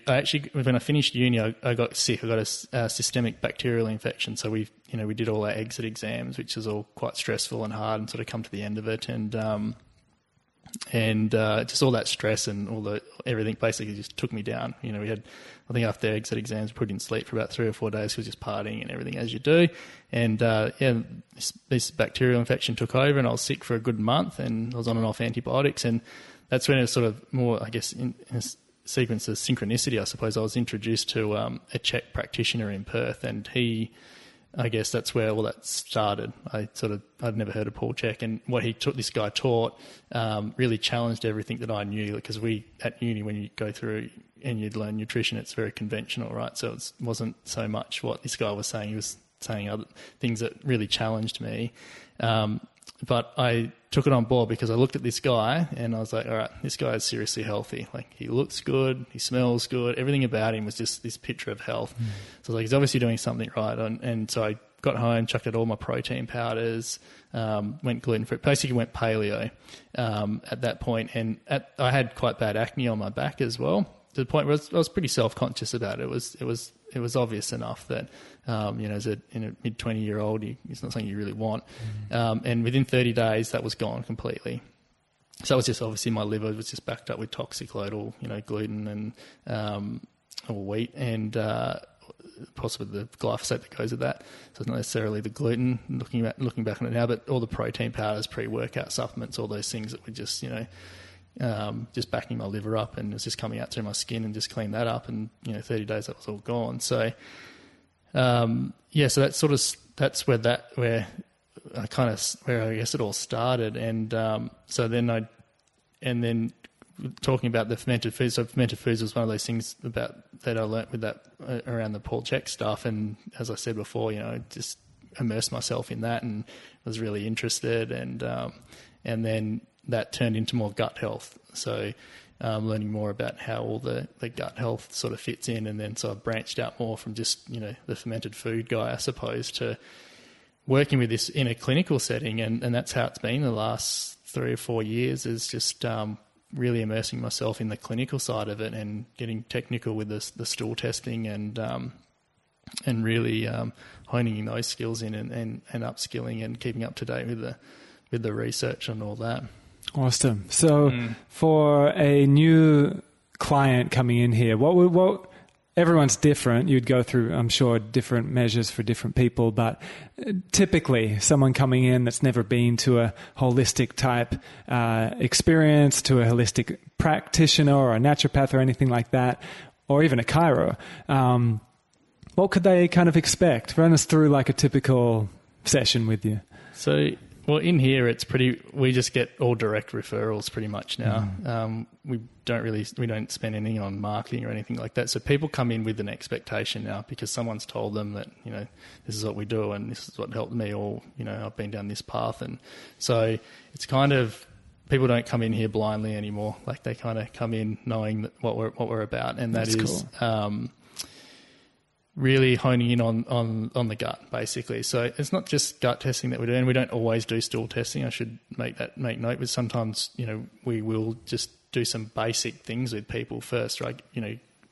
when I finished uni, I got sick. I got a systemic bacterial infection. So we did all our exit exams, which is all quite stressful and hard, and sort of come to the end of it. And just all that stress and everything basically just took me down. We had, I think after exit exams, we put in sleep for about 3 or 4 days because just partying and everything as you do. And this bacterial infection took over, and I was sick for a good month, and I was on and off antibiotics. And that's when it was sort of more, I guess, in a sequence of synchronicity, I suppose. I was introduced to a CHEK practitioner in Perth, and I guess that's where all that started. I'd never heard of Paul CHEK, and what this guy taught really challenged everything that I knew, because at uni, when you go through and you'd learn nutrition, it's very conventional, right? So it wasn't so much what this guy was saying. He was saying other things that really challenged me. But I took it on board because I looked at this guy and I was like, all right, this guy is seriously healthy. Like, he looks good, he smells good, everything about him was just this picture of health. So I was like, he's obviously doing something right. And so I got home, chucked out all my protein powders, went gluten-free, basically went paleo at that point. And I had quite bad acne on my back as well, to the point where I was pretty self-conscious about it. It was obvious enough that, as a mid-20-year-old, it's not something you really want. And within 30 days, that was gone completely. So it was just, obviously, my liver was just backed up with toxic load, or, gluten and or wheat, and possibly the glyphosate that goes with that. So it's not necessarily the gluten, looking back on it now, but all the protein powders, pre-workout supplements, all those things that were just, just backing my liver up, and it was just coming out through my skin, and just cleaned that up, and 30 days that was all gone. So so that's where I guess it all started. And so then talking about the fermented foods. So fermented foods was one of those things that I learnt with that around the Paul CHEK stuff. And as I said before, just immersed myself in that and was really interested. And then that turned into more gut health. So learning more about how all the gut health sort of fits in, and then sort of branched out more from just, the fermented food guy, I suppose, to working with this in a clinical setting. And that's how it's been the last 3 or 4 years, is just really immersing myself in the clinical side of it and getting technical with the stool testing and really honing in those skills in and upskilling and keeping up to date with the research and all that. Awesome. So for a new client coming in here, what everyone's different. You'd go through, I'm sure, different measures for different people, but typically someone coming in that's never been to a holistic type experience, to a holistic practitioner or a naturopath or anything like that, or even a chiro, what could they kind of expect? Run us through like a typical session with you. So, well, in here we just get all direct referrals pretty much now. We don't spend anything on marketing or anything like that. So people come in with an expectation now because someone's told them that, this is what we do and this is what helped me, or, I've been down this path. And so it's kind of, people don't come in here blindly anymore. Like, they kind of come in knowing that what we're about. And that's cool. Really honing in on the gut, basically. So it's not just gut testing that we do, and we don't always do stool testing. I should make note, but sometimes, we will just do some basic things with people first, right?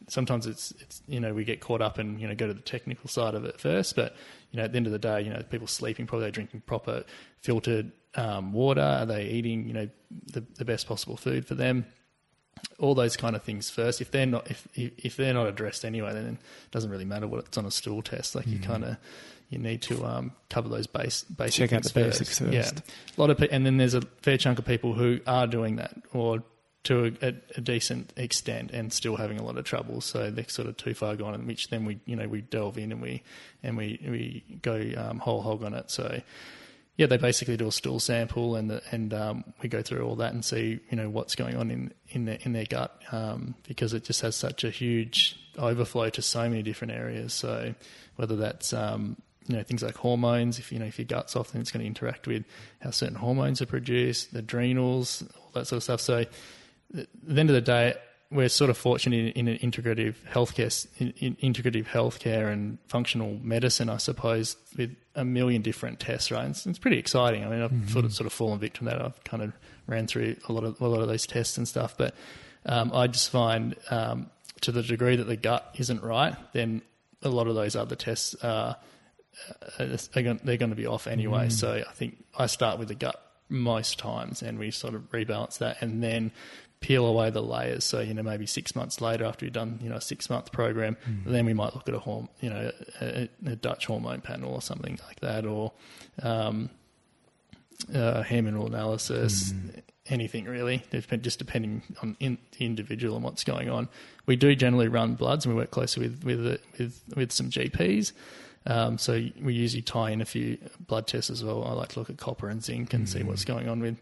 Sometimes it's we get caught up and, go to the technical side of it first, but, at the end of the day, people sleeping properly, they're drinking proper filtered water, are they eating, the best possible food for them? All those kind of things first. If they're not addressed anyway, then it doesn't really matter what it's on a stool test. Like, you need to cover those basic check out the first. basics first. Yeah, a lot of and then there's a fair chunk of people who are doing that, or to a decent extent, and still having a lot of trouble. So they're sort of too far gone, in which then we delve in and we go whole hog on it. So. Yeah, they basically do a stool sample, and we go through all that and see, what's going on in their gut, because it just has such a huge overflow to so many different areas. So whether that's things like hormones, if your gut's off, then it's going to interact with how certain hormones are produced, the adrenals, all that sort of stuff. So at the end of the day, we're sort of fortunate in an integrative healthcare and functional medicine, I suppose, with a million different tests, right? It's pretty exciting. I mean, I've sort of fallen victim to that. I've kind of ran through a lot of those tests and stuff, but I just find to the degree that the gut isn't right, then a lot of those other tests they're going to be off anyway. So I think I start with the gut most times, and we sort of rebalance that, and then peel away the layers. So, maybe 6 months later, after you've done, a 6-month program, then we might look at a Dutch hormone panel or something like that, or hormonal analysis, anything really, just depending on the individual and what's going on. We do generally run bloods, and we work closely with some GPs. So we usually tie in a few blood tests as well. I like to look at copper and zinc and see what's going on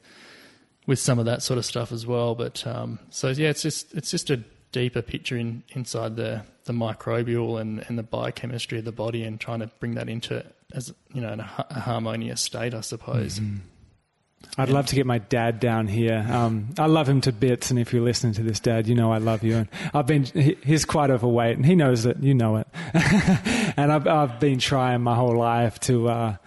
with some of that sort of stuff as well. But it's just a deeper picture inside the microbial and the biochemistry of the body, and trying to bring that into as in a harmonious state, I suppose. I'd love to get my dad down here. I love him to bits, and if you're listening to this, Dad, I love you. And he's quite overweight, and he knows it. You know it. And I've been trying my whole life to,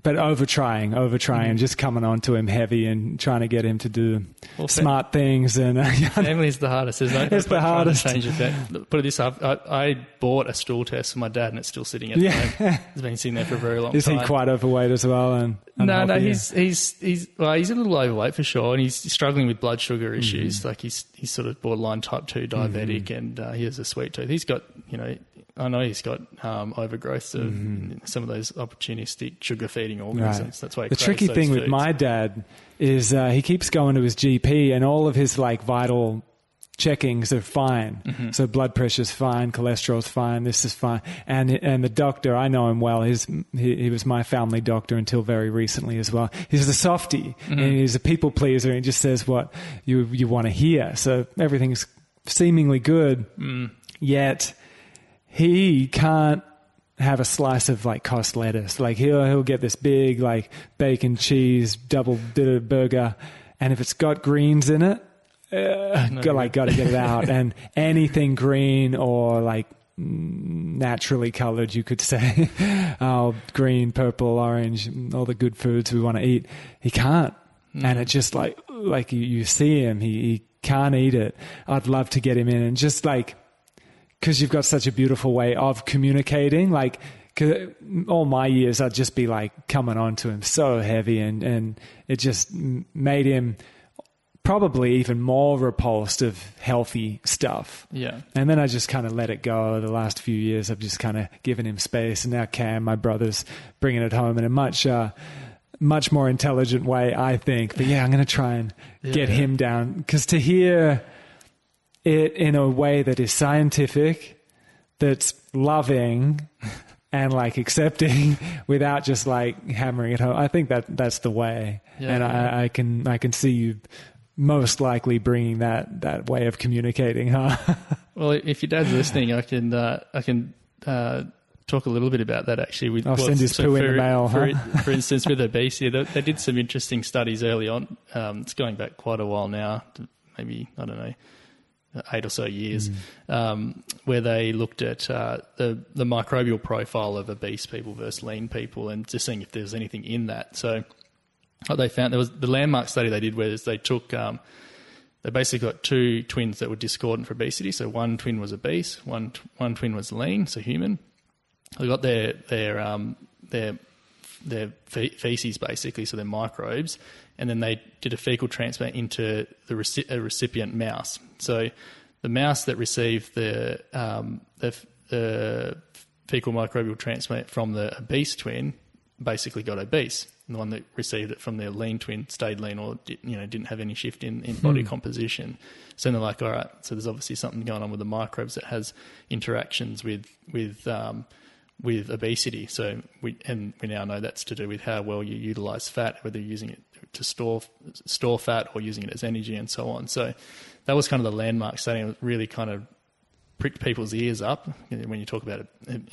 but over trying, just coming on to him heavy and trying to get him to do smart things. And family's the hardest, isn't it? It's the hardest. Put it this up. I bought a stool test for my dad, and it's still sitting at home. It's been sitting there for a very long time. Is he quite overweight as well? And no, he's a little overweight for sure, and he's struggling with blood sugar issues. Like he's sort of borderline type 2 diabetic, and he has a sweet tooth. He's got, I know he's got overgrowth of some of those opportunistic sugar feeding organisms. Right. That's why the tricky thing with my dad is he keeps going to his GP, and all of his vital checkings are fine. So blood pressure's fine, cholesterol's fine, this is fine. And the doctor, I know him well. He was my family doctor until very recently as well. He's a softie, and he's a people pleaser, and he just says what you want to hear. So everything's seemingly good, yet he can't have a slice of costed lettuce. He'll get this big bacon cheese double bitter burger, and if it's got greens in it, got to get it out. And anything green or naturally colored, you could say, green, purple, orange, all the good foods we want to eat, he can't. And it's just you see him, he can't eat it. I'd love to get him in, and just because you've got such a beautiful way of communicating. Cause all my years, I'd just be coming on to him so heavy, and it just made him probably even more repulsed of healthy stuff. Yeah. And then I just kind of let it go. The last few years, I've just kind of given him space, and now Cam, my brother's bringing it home in a much more intelligent way, I think. But yeah, I'm going to try and get him down, because to hear it in a way that is scientific, that's loving and accepting, without just hammering it home, I think that's the way. Yeah, and I can see you most likely bringing that way of communicating, huh? Well, if your dad's listening, I can talk a little bit about that actually. I'll send his poo in the mail. For instance, with obesity, they did some interesting studies early on. It's going back quite a while now, maybe, I don't know, 8 or so years, where they looked at the microbial profile of obese people versus lean people, and just seeing if there was anything in that. So what they found, there was the landmark study they did, where they took they basically got 2 twins that were discordant for obesity. So one twin was obese, one twin was lean, so human. They got their feces, basically, so their microbes, and then they did a fecal transplant into a recipient mouse. So the mouse that received the fecal microbial transplant from the obese twin basically got obese, and the one that received it from their lean twin stayed lean, or didn't have any shift in body composition. So they're like, all right, so there's obviously something going on with the microbes that has interactions with obesity. So we now know that's to do with how well you utilize fat, whether you're using it to store fat or using it as energy, and so on. So that was kind of the landmark study. It really kind of pricked people's ears up when you talk about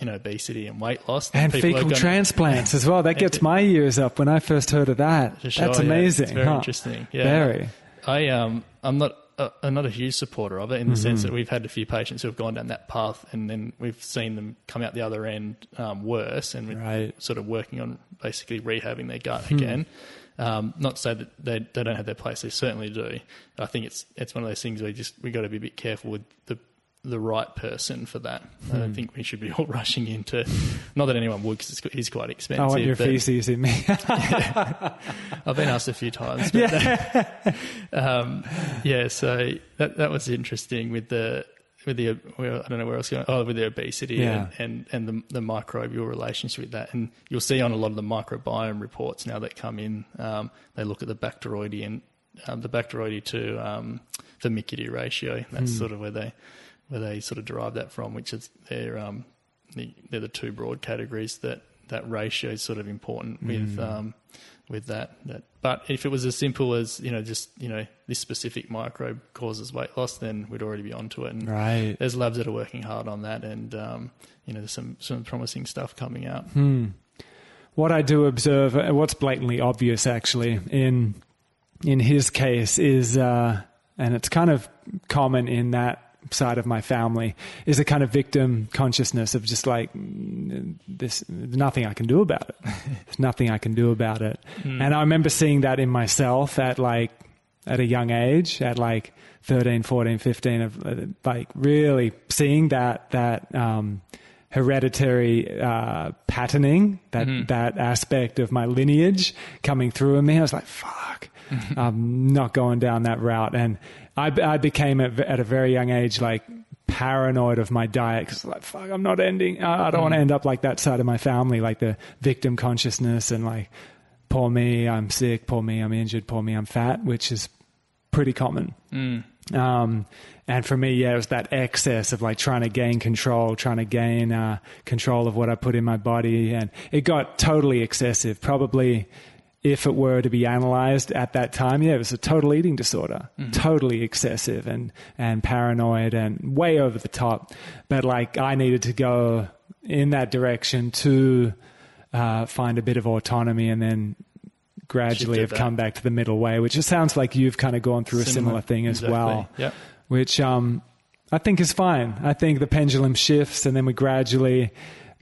obesity and weight loss. And fecal transplants as well. That gets my ears up when I first heard of that. Sure, that's amazing. It's very interesting. Yeah. Very. I'm not a huge supporter of it in the sense that we've had a few patients who have gone down that path and then we've seen them come out the other end worse, and we're sort of working on basically rehabbing their gut again. Not to say that they don't have their place, they certainly do. I think it's one of those things where we got to be a bit careful with the right person for that. I don't think we should be all rushing into, not that anyone would, because he's quite expensive. I want your feces in me. I've been asked a few times. But so that was interesting with the I don't know where else going. With the obesity and the microbial relationship with that. And you'll see on a lot of the microbiome reports now that come in, they look at the bacteroidy and the bacteroidy to firmicity ratio. That's sort of where they sort of derive that from, which is they're the two broad categories that ratio is sort of important with that. But if it was as simple as, this specific microbe causes weight loss, then we'd already be onto it. And there's labs that are working hard on that, and there's some promising stuff coming out. What I do observe, what's blatantly obvious actually in his case is, and it's kind of common in that side of my family, is a kind of victim consciousness of just like, there's nothing I can do about it. There's nothing I can do about it. And I remember seeing that in myself at a young age, at like 13, 14, 15, of like really seeing that hereditary patterning, that aspect of my lineage coming through in me. I was like, fuck, I'm not going down that route. And I became at a very young age like paranoid of my diet, because like, fuck, I'm not ending. I don't want to end up like that side of my family, like the victim consciousness and like, poor me, I'm sick. Poor me, I'm injured. Poor me, I'm fat, which is pretty common. And for me, it was that excess of like trying to gain control of what I put in my body, and it got totally excessive. Probably, if it were to be analyzed at that time, it was a total eating disorder, totally excessive and paranoid and way over the top. But like I needed to go in that direction to find a bit of autonomy, and then gradually have come back to the middle way, which it sounds like you've kind of gone through a similar thing as well, which I think is fine. I think the pendulum shifts, and then we gradually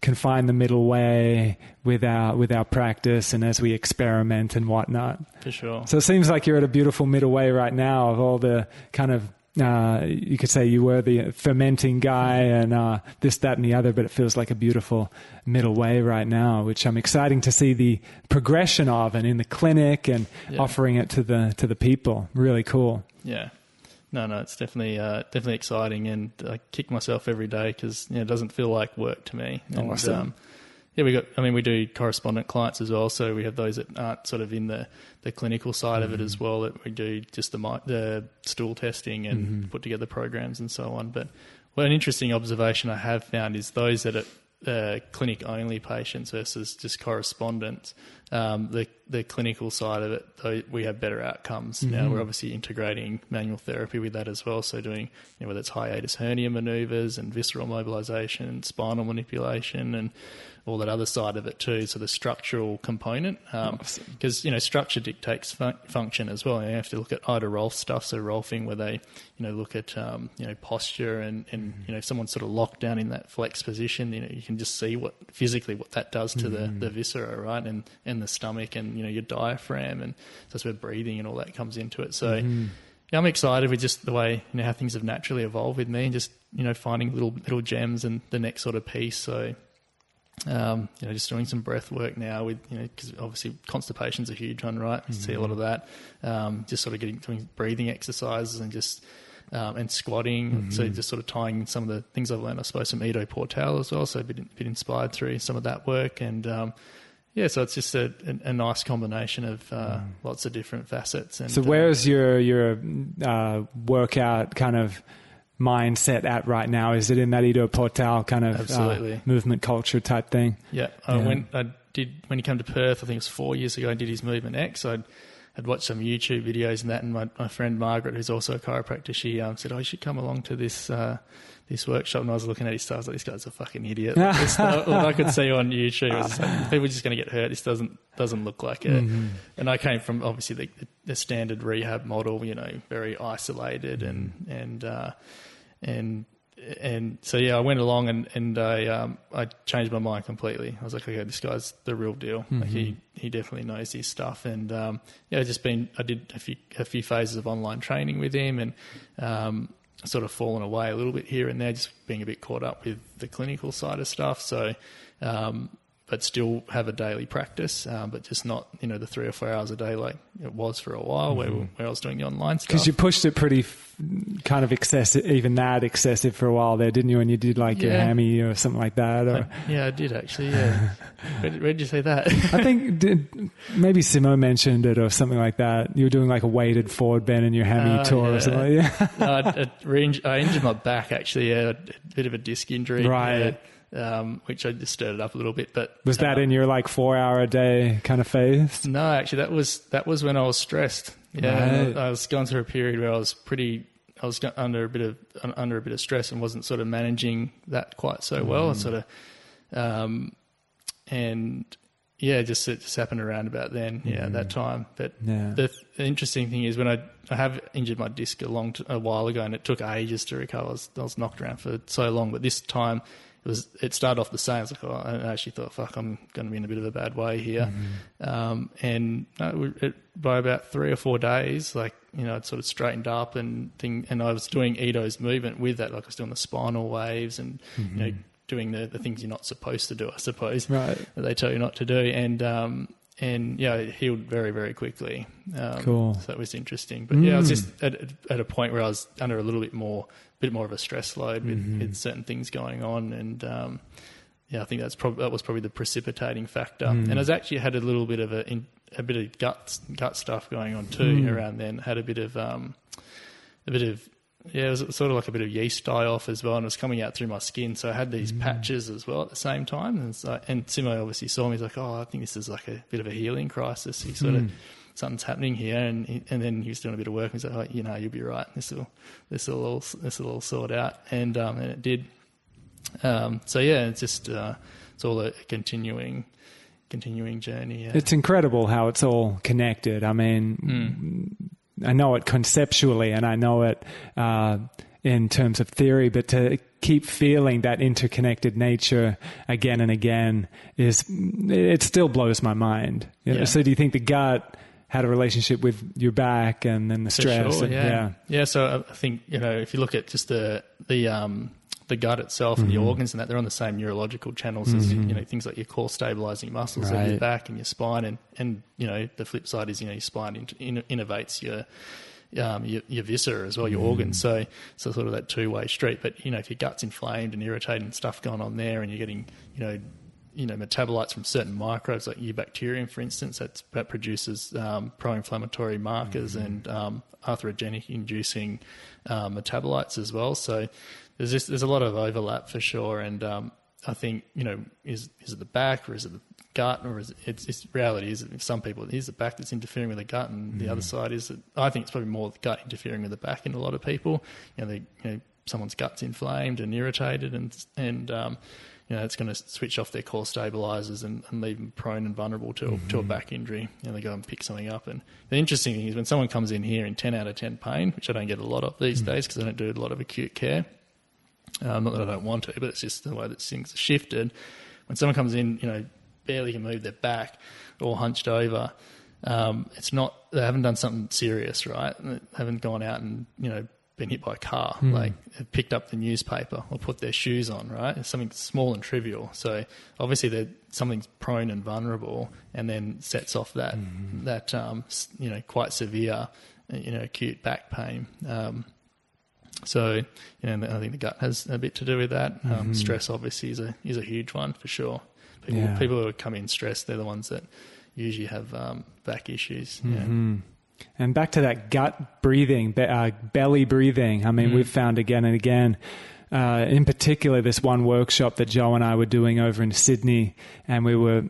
can find the middle way with our practice and as we experiment and whatnot. For sure. So it seems like you're at a beautiful middle way right now of all the kind of, you could say you were the fermenting guy and this, that, and the other, but it feels like a beautiful middle way right now, which I'm excited to see the progression of, and in the clinic and offering it to the people. Really cool. Yeah. No, it's definitely exciting, and I kick myself every day because it doesn't feel like work to me. And, awesome. We do correspondent clients as well, so we have those that aren't sort of in the clinical side of it as well, that we do just the stool testing and put together programs and so on. But an interesting observation I have found is those that are clinic-only patients versus just correspondents, the clinical side of it, though, we have better outcomes. Now we're obviously integrating manual therapy with that as well, so doing whether it's hiatus hernia maneuvers and visceral mobilization and spinal manipulation and all that other side of it too, so the structural component, because structure dictates function as well. You have to look at Ida Rolf stuff, so Rolfing, where they look at posture and if someone's sort of locked down in that flex position, you can just see what that does to the viscera, right, and the stomach and your diaphragm, and that's where breathing and all that comes into it. So I'm excited with just the way how things have naturally evolved with me, and just finding little gems and the next sort of piece. So just doing some breath work now with, because obviously constipation's a huge one, right? You see a lot of that. Just sort of doing breathing exercises and just, and squatting. So just sort of tying some of the things I've learned, I suppose, from Ido Portal as well. So a bit inspired through some of that work. And, so it's just a nice combination of lots of different facets. And, so where's your workout kind of mindset at right now? Is it in that Ido Portal kind of movement culture type thing? Yeah. When he came to Perth, I think it was 4 years ago, I did his Movement X. I I'd watched some YouTube videos and that, and my friend Margaret, who's also a chiropractor, she said, "Oh, you should come along to this workshop." And I was looking at his stuff, I was like, "This guy's a fucking idiot." Like, this stuff, what I could see on YouTube, I was like, people are just going to get hurt. This doesn't look like it. And I came from obviously the standard rehab model, very isolated and so I went along and I changed my mind completely. I was like, okay, this guy's the real deal. Like he definitely knows his stuff. And I did a few phases of online training with him, and sort of fallen away a little bit here and there, just being a bit caught up with the clinical side of stuff. So but still have a daily practice, but just not, the 3 or 4 hours a day like it was for a while where I was doing the online stuff. Because you pushed it pretty kind of excessive, even that excessive for a while there, didn't you? And you did like your hammy or something like that. Or... I did actually, yeah. Where did you say that? I think maybe Simo mentioned it or something like that. You were doing like a weighted forward bend in your hammy tour or something like that. No, I injured my back actually, a bit of a disc injury. Right. Which I just stirred it up a little bit. But was that in your like 4 hour a day kind of phase? No, actually that was when I was stressed. Yeah, right. I was going through a period where I was under a bit of stress and wasn't sort of managing that quite so well. Sort of, it just happened around about then. Yeah, at that time. But the interesting thing is when I have injured my disc a while ago, and it took ages to recover. I was knocked around for so long, but this time. It started off the same. I was like, I actually thought, fuck, I'm going to be in a bit of a bad way here. By about 3 or 4 days, like, I'd sort of straightened up and I was doing Ito's movement with that. Like I was doing the spinal waves and, doing the things you're not supposed to do, I suppose, right, that they tell you not to do. And it healed very, very quickly. Cool. So that was interesting. But I was just at a point where I was under a bit more of a stress load with certain things going on. And I think that was probably the precipitating factor. And I was actually had a little bit of a bit of gut stuff going on too around then. Had a bit of it was sort of like a bit of yeast die off as well, and it was coming out through my skin. So I had these patches as well at the same time. And Simo obviously saw me. He's like, "Oh, I think this is like a bit of a healing crisis." He sort of something's happening here, and then he was doing a bit of work. He's like, "Oh, you'll be right. This will all sort out," and it did. It's just it's all a continuing journey. Yeah. It's incredible how it's all connected. I mean. I know it conceptually and I know it in terms of theory, but to keep feeling that interconnected nature again and again it still blows my mind. So do you think the gut had a relationship with your back and then the stress? For sure, yeah. So I think, if you look at just the gut itself and the organs and that, they're on the same neurological channels as things like your core stabilizing muscles of your back and your spine, and the flip side is your spine innervates your viscera as well, your organs. So sort of that two-way street. But if your gut's inflamed and irritated and stuff going on there, and you're getting metabolites from certain microbes like your bacterium, for instance, that produces pro-inflammatory markers and arthrogenic inducing metabolites as well. So there's a lot of overlap for sure, and I think is it the back or is it the gut, or is it's reality is that some people it is the back that's interfering with the gut, and the other side is that I think it's probably more the gut interfering with the back in a lot of people. Someone's gut's inflamed and irritated, and it's going to switch off their core stabilizers and leave them prone and vulnerable to a back injury. They go and pick something up. And the interesting thing is when someone comes in here in 10 out of 10 pain, which I don't get a lot of these days because I don't do a lot of acute care. Not that I don't want to, but it's just the way that things are shifted. When someone comes in, barely can move their back, all hunched over, it's not, they haven't done something serious, right? They haven't gone out and, been hit by a car, like have picked up the newspaper or put their shoes on, right? It's something small and trivial. So obviously something's prone and vulnerable, and then sets off that quite severe, acute back pain. So I think the gut has a bit to do with that. Stress obviously is a huge one for sure. People who come in stressed, they're the ones that usually have back issues. Yeah. And back to that gut breathing, belly breathing. I mean, we've found again and again, in particular, this one workshop that Joe and I were doing over in Sydney, and we were,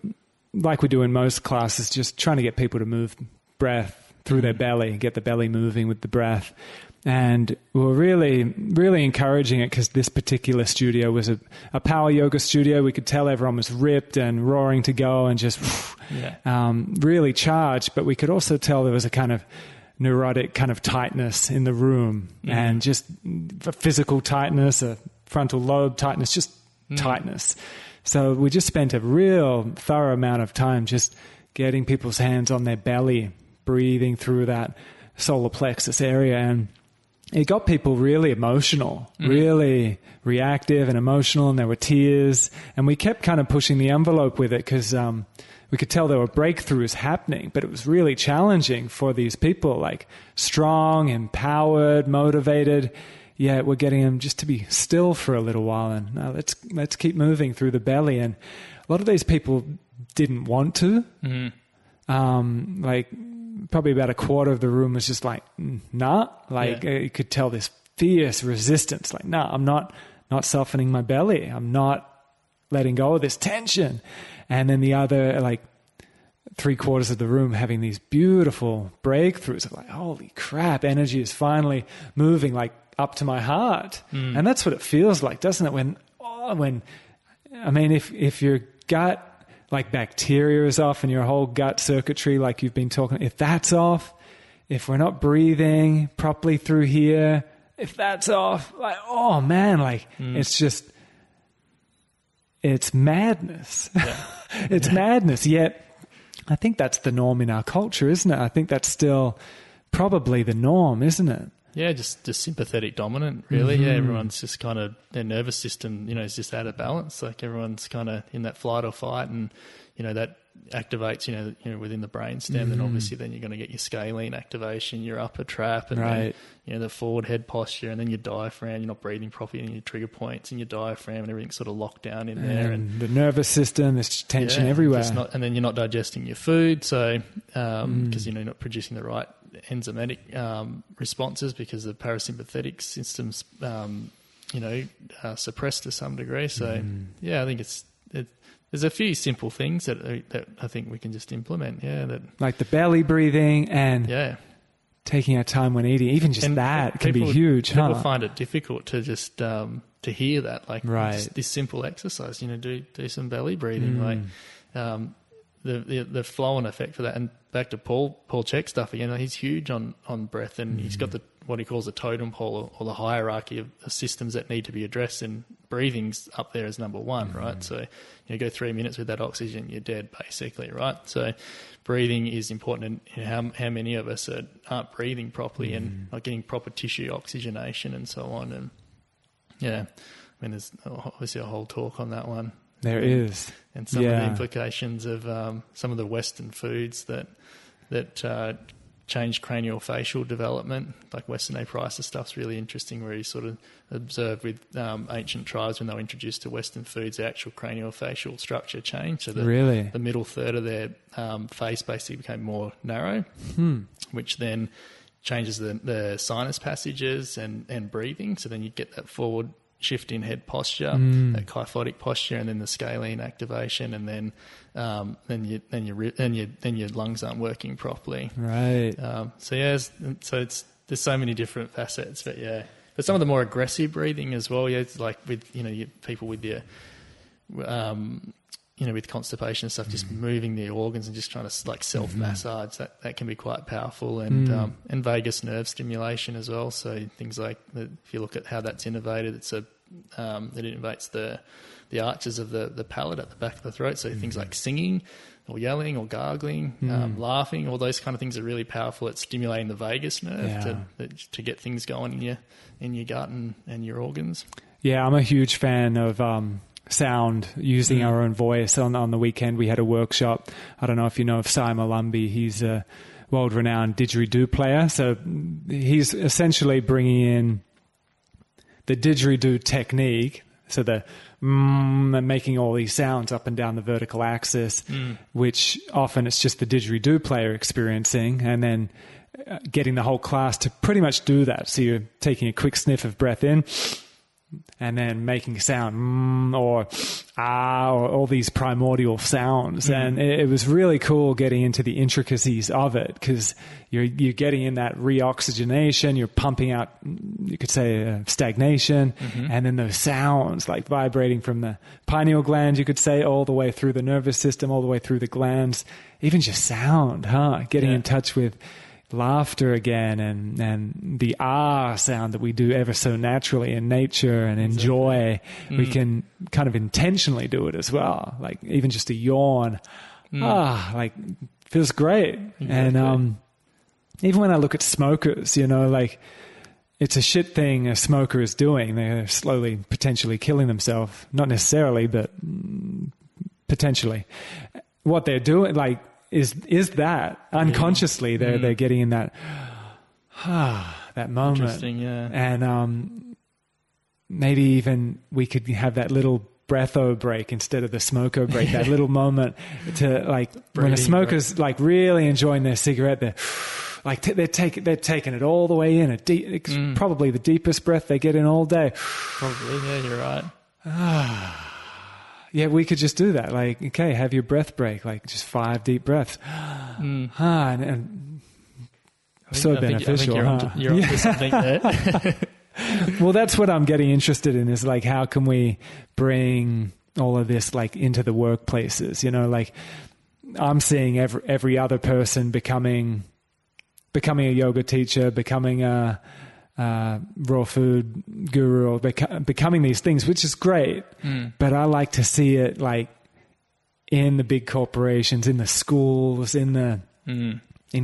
like we do in most classes, just trying to get people to move breath through their belly, get the belly moving with the breath. And we were really, really encouraging it because this particular studio was a power yoga studio. We could tell everyone was ripped and roaring to go and just really charged. But we could also tell there was a kind of neurotic kind of tightness in the room and just a physical tightness, a frontal lobe tightness, just tightness. So we just spent a real thorough amount of time just getting people's hands on their belly, breathing through that solar plexus area. And it got people really emotional, really reactive and emotional, and there were tears. And we kept kind of pushing the envelope with it because we could tell there were breakthroughs happening, but it was really challenging for these people, like strong, empowered, motivated. Yet we're getting them just to be still for a little while and let's keep moving through the belly. And a lot of these people didn't want to. Like probably about a quarter of the room was just like, nah. Like you could tell this fierce resistance. Like, nah, I'm not softening my belly. I'm not letting go of this tension. And then the other, like 3/4 of the room having these beautiful breakthroughs of like, holy crap, energy is finally moving like up to my heart. And that's what it feels like, doesn't it? If your gut, like bacteria is off and your whole gut circuitry, like you've been talking, if that's off, if we're not breathing properly through here, if that's off, like, oh man, like it's madness. It's madness. Yet I think that's the norm in our culture, isn't it? I think that's still probably the norm, isn't it? Yeah, just sympathetic dominant, really. Yeah, everyone's just kind of, their nervous system, is just out of balance. Like everyone's kind of in that flight or fight, and that activates, within the brainstem. Then obviously, then you're going to get your scalene activation, your upper trap, and then, the forward head posture, and then your diaphragm. You're not breathing properly, and your trigger points, and your diaphragm, and everything's sort of locked down in there. And the nervous system, there's tension everywhere. And then you're not digesting your food, so because you're not producing the right enzymatic responses because the parasympathetic system's suppressed to some degree. So I think there's a few simple things that I think we can just implement. That like the belly breathing and taking our time when eating. Even just that can be huge. People find it difficult to just to hear that. Like just this simple exercise. Do some belly breathing. Like the flow and effect for that. And back to Paul CHEK stuff again. He's huge on breath, and he's got what he calls the totem pole or the hierarchy of the systems that need to be addressed, and breathing's up there as number one, right? So go 3 minutes with that oxygen, you're dead basically, right? So breathing is important, and how many of us aren't breathing properly and not getting proper tissue oxygenation and so on. And there's obviously a whole talk on that one. There is. And some of the implications of some of the Western foods that change craniofacial development, like Western A. Price's stuff's really interesting, where he sort of observed with ancient tribes when they were introduced to Western foods, the actual craniofacial structure changed. So the middle third of their face basically became more narrow, which then changes the sinus passages and breathing. So then you get that forward shift in head posture, that kyphotic posture, and then the scalene activation, and then your lungs aren't working properly. Right. There's so many different facets, but some of the more aggressive breathing as well. Yeah, it's like with people with your with constipation and stuff, just moving the organs and just trying to like self massage. That can be quite powerful, and vagus nerve stimulation as well. So things like if you look at how that's innovated, it innovates the arches of the palate at the back of the throat. So things like singing or yelling or gargling, laughing, all those kind of things are really powerful at stimulating the vagus nerve to get things going in your gut and your organs. Yeah, I'm a huge fan of sound, using our own voice. On the weekend we had a workshop. I don't know if you know of Cy Malumbi. He's a world-renowned didgeridoo player. So he's essentially bringing in the didgeridoo technique, so the making all these sounds up and down the vertical axis, which often it's just the didgeridoo player experiencing, and then getting the whole class to pretty much do that. So you're taking a quick sniff of breath in, and then making a sound, or ah, or all these primordial sounds. And it was really cool getting into the intricacies of it, because you're getting in that reoxygenation, you're pumping out, you could say, stagnation, and then those sounds like vibrating from the pineal gland, you could say, all the way through the nervous system, all the way through the glands, even just sound, getting in touch with laughter again, and the sound that we do ever so naturally in nature and in joy. We can kind of intentionally do it as well, like even just a yawn, like feels great. And even when I look at smokers, like it's a shit thing a smoker is doing. They're slowly potentially killing themselves, not necessarily, but potentially. What they're doing, like, is that unconsciously they're getting in that that moment. Interesting, yeah. And maybe even we could have that little breatho break instead of the smoker break. That little moment to, like, when a smoker's like really enjoying their cigarette, they're taking it all the way in. It's probably the deepest breath they get in all day. Probably, yeah, you're right. Yeah, we could just do that. Like, okay, have your breath break, like just 5 deep breaths. And so beneficial. You're onto something there. Well, that's what I'm getting interested in, is like, how can we bring all of this like into the workplaces? Like I'm seeing every other person becoming a yoga teacher, becoming a raw food guru, or becoming these things, which is great. But I like to see it like in the big corporations, in the schools, in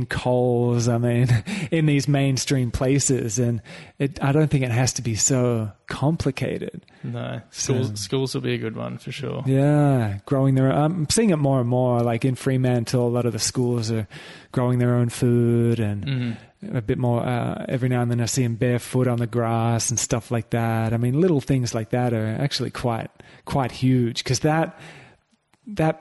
Coles, in these mainstream places. And I don't think it has to be so complicated. No, schools will be a good one for sure. Yeah, growing their own. I'm seeing it more and more, like in Fremantle, a lot of the schools are growing their own food, and a bit more, every now and then I see them barefoot on the grass and stuff like that. Little things like that are actually quite huge, because that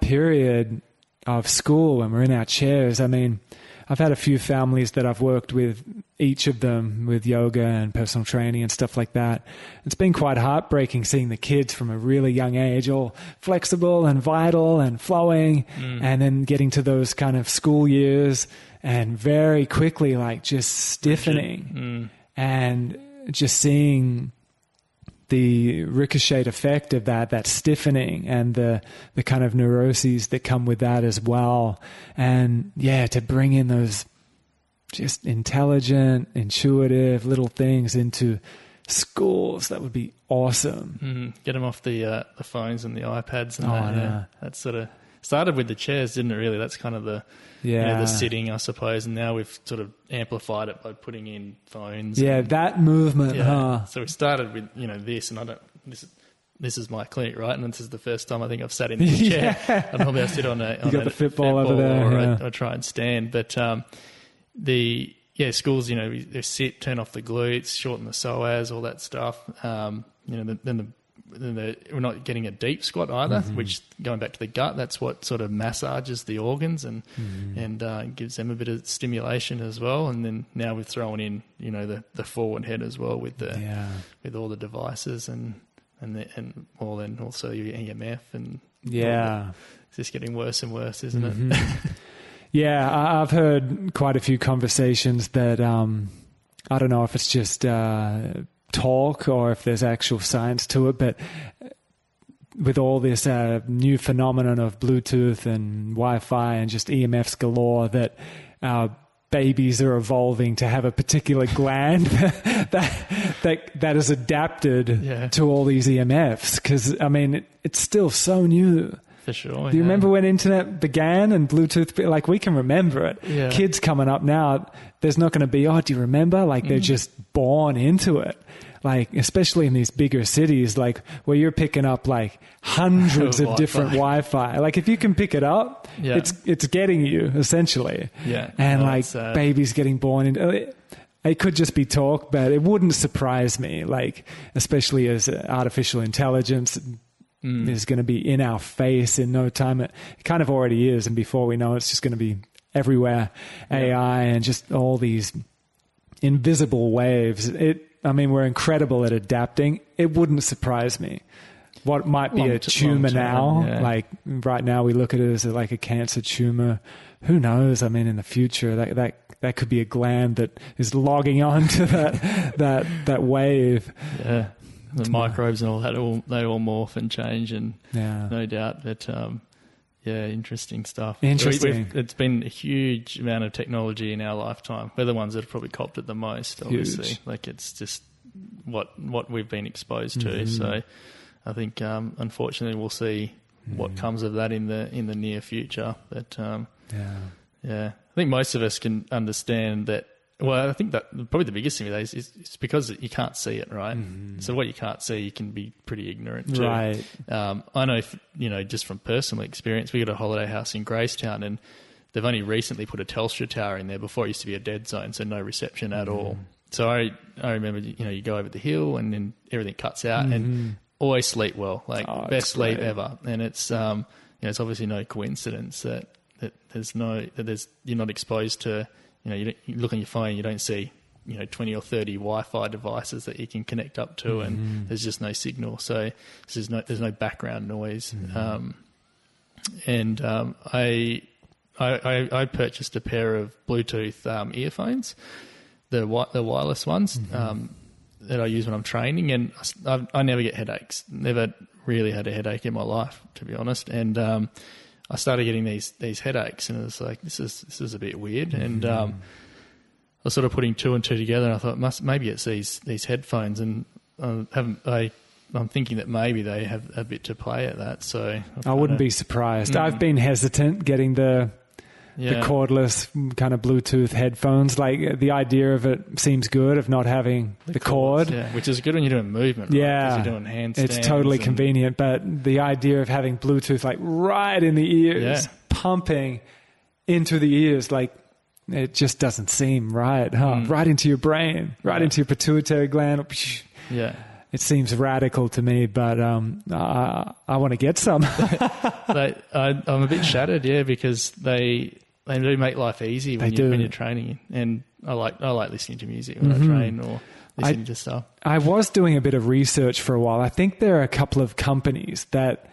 period of school when we're in our chairs, I've had a few families that I've worked with, each of them with yoga and personal training and stuff like that. It's been quite heartbreaking seeing the kids from a really young age, all flexible and vital and flowing, and then getting to those kind of school years and very quickly like just stiffening, and just seeing the ricochet effect of that stiffening and the kind of neuroses that come with that as well. And yeah, to bring in those just intelligent, intuitive little things into schools, that would be awesome. Get them off the phones and the iPads and that sort of started with the chairs, didn't it, really? That's kind of the sitting, I suppose, and now we've sort of amplified it by putting in phones. Yeah, that movement, So we started with, this, and this is my clinic, right? And this is the first time I think I've sat in this chair. I normally I sit on a got the football over there, or I try and stand. But schools, they sit, turn off the glutes, shorten the psoas, all that stuff. Then we're not getting a deep squat either, which, going back to the gut, that's what sort of massages the organs and gives them a bit of stimulation as well. And then now we're throwing in, the forward head as well with all the devices and then also your EMF and it's just getting worse and worse, isn't it? Yeah, I've heard quite a few conversations that I don't know if it's just talk or if there's actual science to it, but with all this new phenomenon of Bluetooth and Wi-Fi and just EMFs galore, that babies are evolving to have a particular gland that is adapted to all these EMFs, because it's still so new. For sure. Do you remember when internet began and Bluetooth? Like, we can remember it. Yeah. Kids coming up now, there's not going to be, do you remember? Like, they're just born into it. Like, especially in these bigger cities, like where you're picking up like hundreds of different Wi-Fi. Like, if you can pick it up, it's getting you essentially. Yeah. And babies getting born into it could just be talk, but it wouldn't surprise me. Like, especially as artificial intelligence is going to be in our face in no time. It kind of already is, and before we know it, it's just going to be everywhere. AI and just all these invisible waves. I mean, we're incredible at adapting. It wouldn't surprise me. What might be a tumor now, like right now we look at it as like a cancer tumor. Who knows? I mean, in the future, that could be a gland that is logging on to that wave. Yeah, the microbes and all that, they all morph and change, and no doubt that, interesting stuff. Interesting. It's been a huge amount of technology in our lifetime. We're the ones that have probably copped it the most, obviously. Huge. Like, it's just what we've been exposed to. So I think, unfortunately, we'll see what comes of that in the near future. But I think most of us can understand that. Well, I think that probably the biggest thing with these is because you can't see it, right? So what you can't see, you can be pretty ignorant to. Right. I know, just from personal experience, we got a holiday house in Gracetown, and they've only recently put a Telstra tower in there. Before, it used to be a dead zone, so no reception at all. So I remember, you go over the hill and then everything cuts out, and always sleep well, like best sleep ever. And it's it's obviously no coincidence that you're not exposed to, you look on your phone, you don't see 20 or 30 Wi-Fi devices that you can connect up to, and there's just no signal. So there's no background noise. I purchased a pair of Bluetooth earphones, the wireless ones. That I use when I'm training, and I never get headaches. Never really had a headache in my life, to be honest. And I started getting these headaches, and it was like, this is a bit weird. And I was sort of putting two and two together, and I thought maybe it's these headphones, and I'm thinking that maybe they have a bit to play at that. So I wouldn't be surprised. I've been hesitant getting the cordless kind of Bluetooth headphones. Like, the idea of it seems good, of not having the cord. Yeah, which is good when you're doing movement, right? Yeah. Because you're doing handstands. It's totally convenient, but the idea of having Bluetooth like right in the ears, pumping into the ears, like, it just doesn't seem right. Right into your brain, right into your pituitary gland. Yeah. It seems radical to me, but I want to get some. I'm a bit shattered, because they do make life easy when you're training, and I like listening to music when I train or listening to stuff. I was doing a bit of research for a while. I think there are a couple of companies that,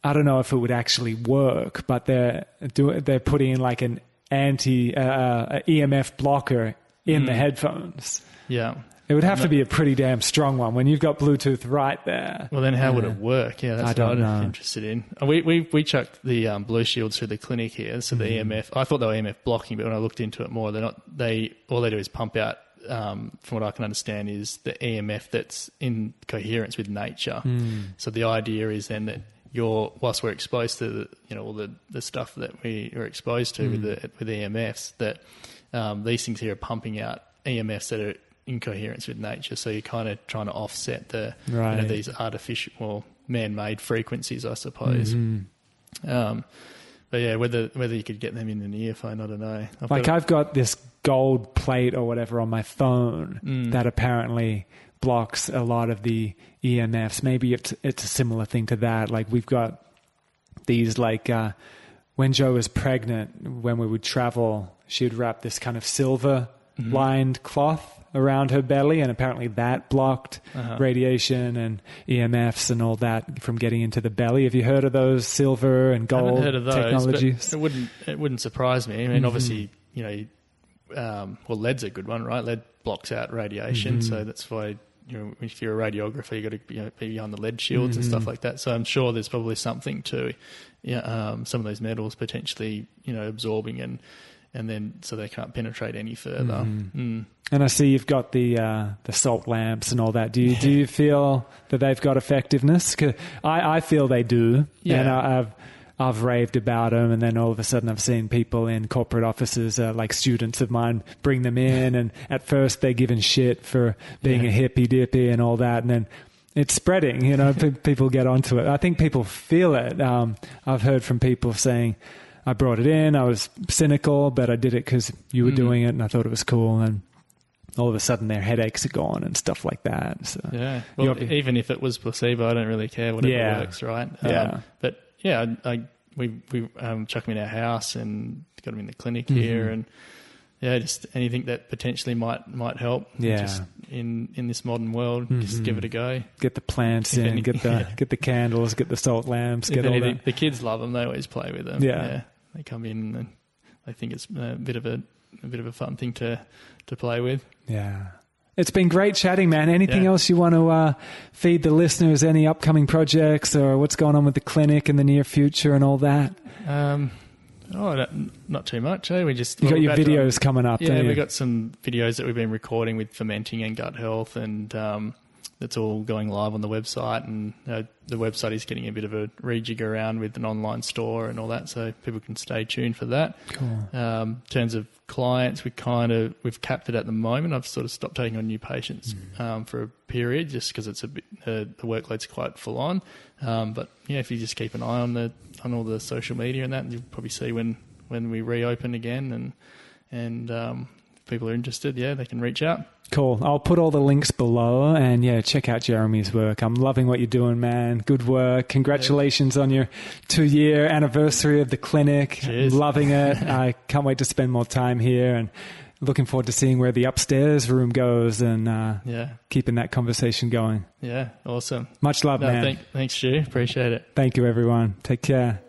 I don't know if it would actually work, but they're putting in like an EMF blocker in the headphones. Yeah. It would have to be a pretty damn strong one when you've got Bluetooth right there. Well, then how would it work? Yeah, that's what I'm interested in. We chucked the Blue Shields through the clinic here, so the EMF. I thought they were EMF blocking, but when I looked into it more, they're not. All they do is pump out. From what I can understand, is the EMF that's in coherence with nature. So the idea is then that whilst we're exposed to all the stuff that we are exposed to with EMFs, that these things here are pumping out EMFs that are in coherence with nature. So you're kind of trying to offset these artificial or man-made frequencies, I suppose. But yeah, whether you could get them in an earphone, I don't know. I've got this gold plate or whatever on my phone that apparently blocks a lot of the EMFs. Maybe it's a similar thing to that. Like, we've got these, like, when Jo was pregnant, when we would travel, she'd wrap this kind of silver lined cloth around her belly, and apparently that blocked radiation and EMFs and all that from getting into the belly. Have you heard of those silver and gold I haven't heard of those, technologies? But it wouldn't surprise me. I mean, obviously, lead's a good one, right? Lead blocks out radiation, so that's why if you're a radiographer, you've got to be behind the lead shields and stuff like that. So I'm sure there's probably something to some of those metals potentially absorbing and then so they can't penetrate any further. And I see you've got the salt lamps and all that. Do you feel that they've got effectiveness? 'Cause I feel they do. Yeah. And I've raved about them, and then all of a sudden I've seen people in corporate offices, like students of mine, bring them in, and at first they're given shit for being a hippy dippy and all that, and then it's spreading. People get onto it. I think people feel it. I've heard from people saying, I brought it in, I was cynical, but I did it because you were doing it and I thought it was cool, and all of a sudden their headaches are gone and stuff like that. So, yeah. Well, even if it was placebo, I don't really care. Whatever works, right? But yeah, we chuck them in our house and got them in the clinic here, and just anything that potentially might help. Yeah. Just in this modern world, just give it a go. Get the plants in, get the candles, get the salt lamps, get all that. The kids love them. They always play with them. Yeah. They come in and they think it's a bit of a fun thing to play with. Yeah. It's been great chatting, man. Anything else you want to feed the listeners? Any upcoming projects or what's going on with the clinic in the near future and all that? Not too much. We just you got your videos coming up. Yeah, we've got some videos that we've been recording with fermenting and gut health, and that's all going live on the website. And the website is getting a bit of a rejig around with an online store and all that, so people can stay tuned for that. Cool. In terms of clients, we've capped it at the moment. I've sort of stopped taking on new patients for a period just because it's a bit the workload's quite full on. But if you just keep an eye on all the social media and that, you'll probably see when we reopen again, and if people are interested, they can reach out. Cool. I'll put all the links below, and check out Jeremy's work. I'm loving what you're doing, man. Good work. Congratulations on your 2-year anniversary of the clinic. Cheers. Loving it. I can't wait to spend more time here, and looking forward to seeing where the upstairs room goes, and keeping that conversation going. Yeah, awesome. Much love, man. Thanks, Stu. Appreciate it. Thank you, everyone. Take care.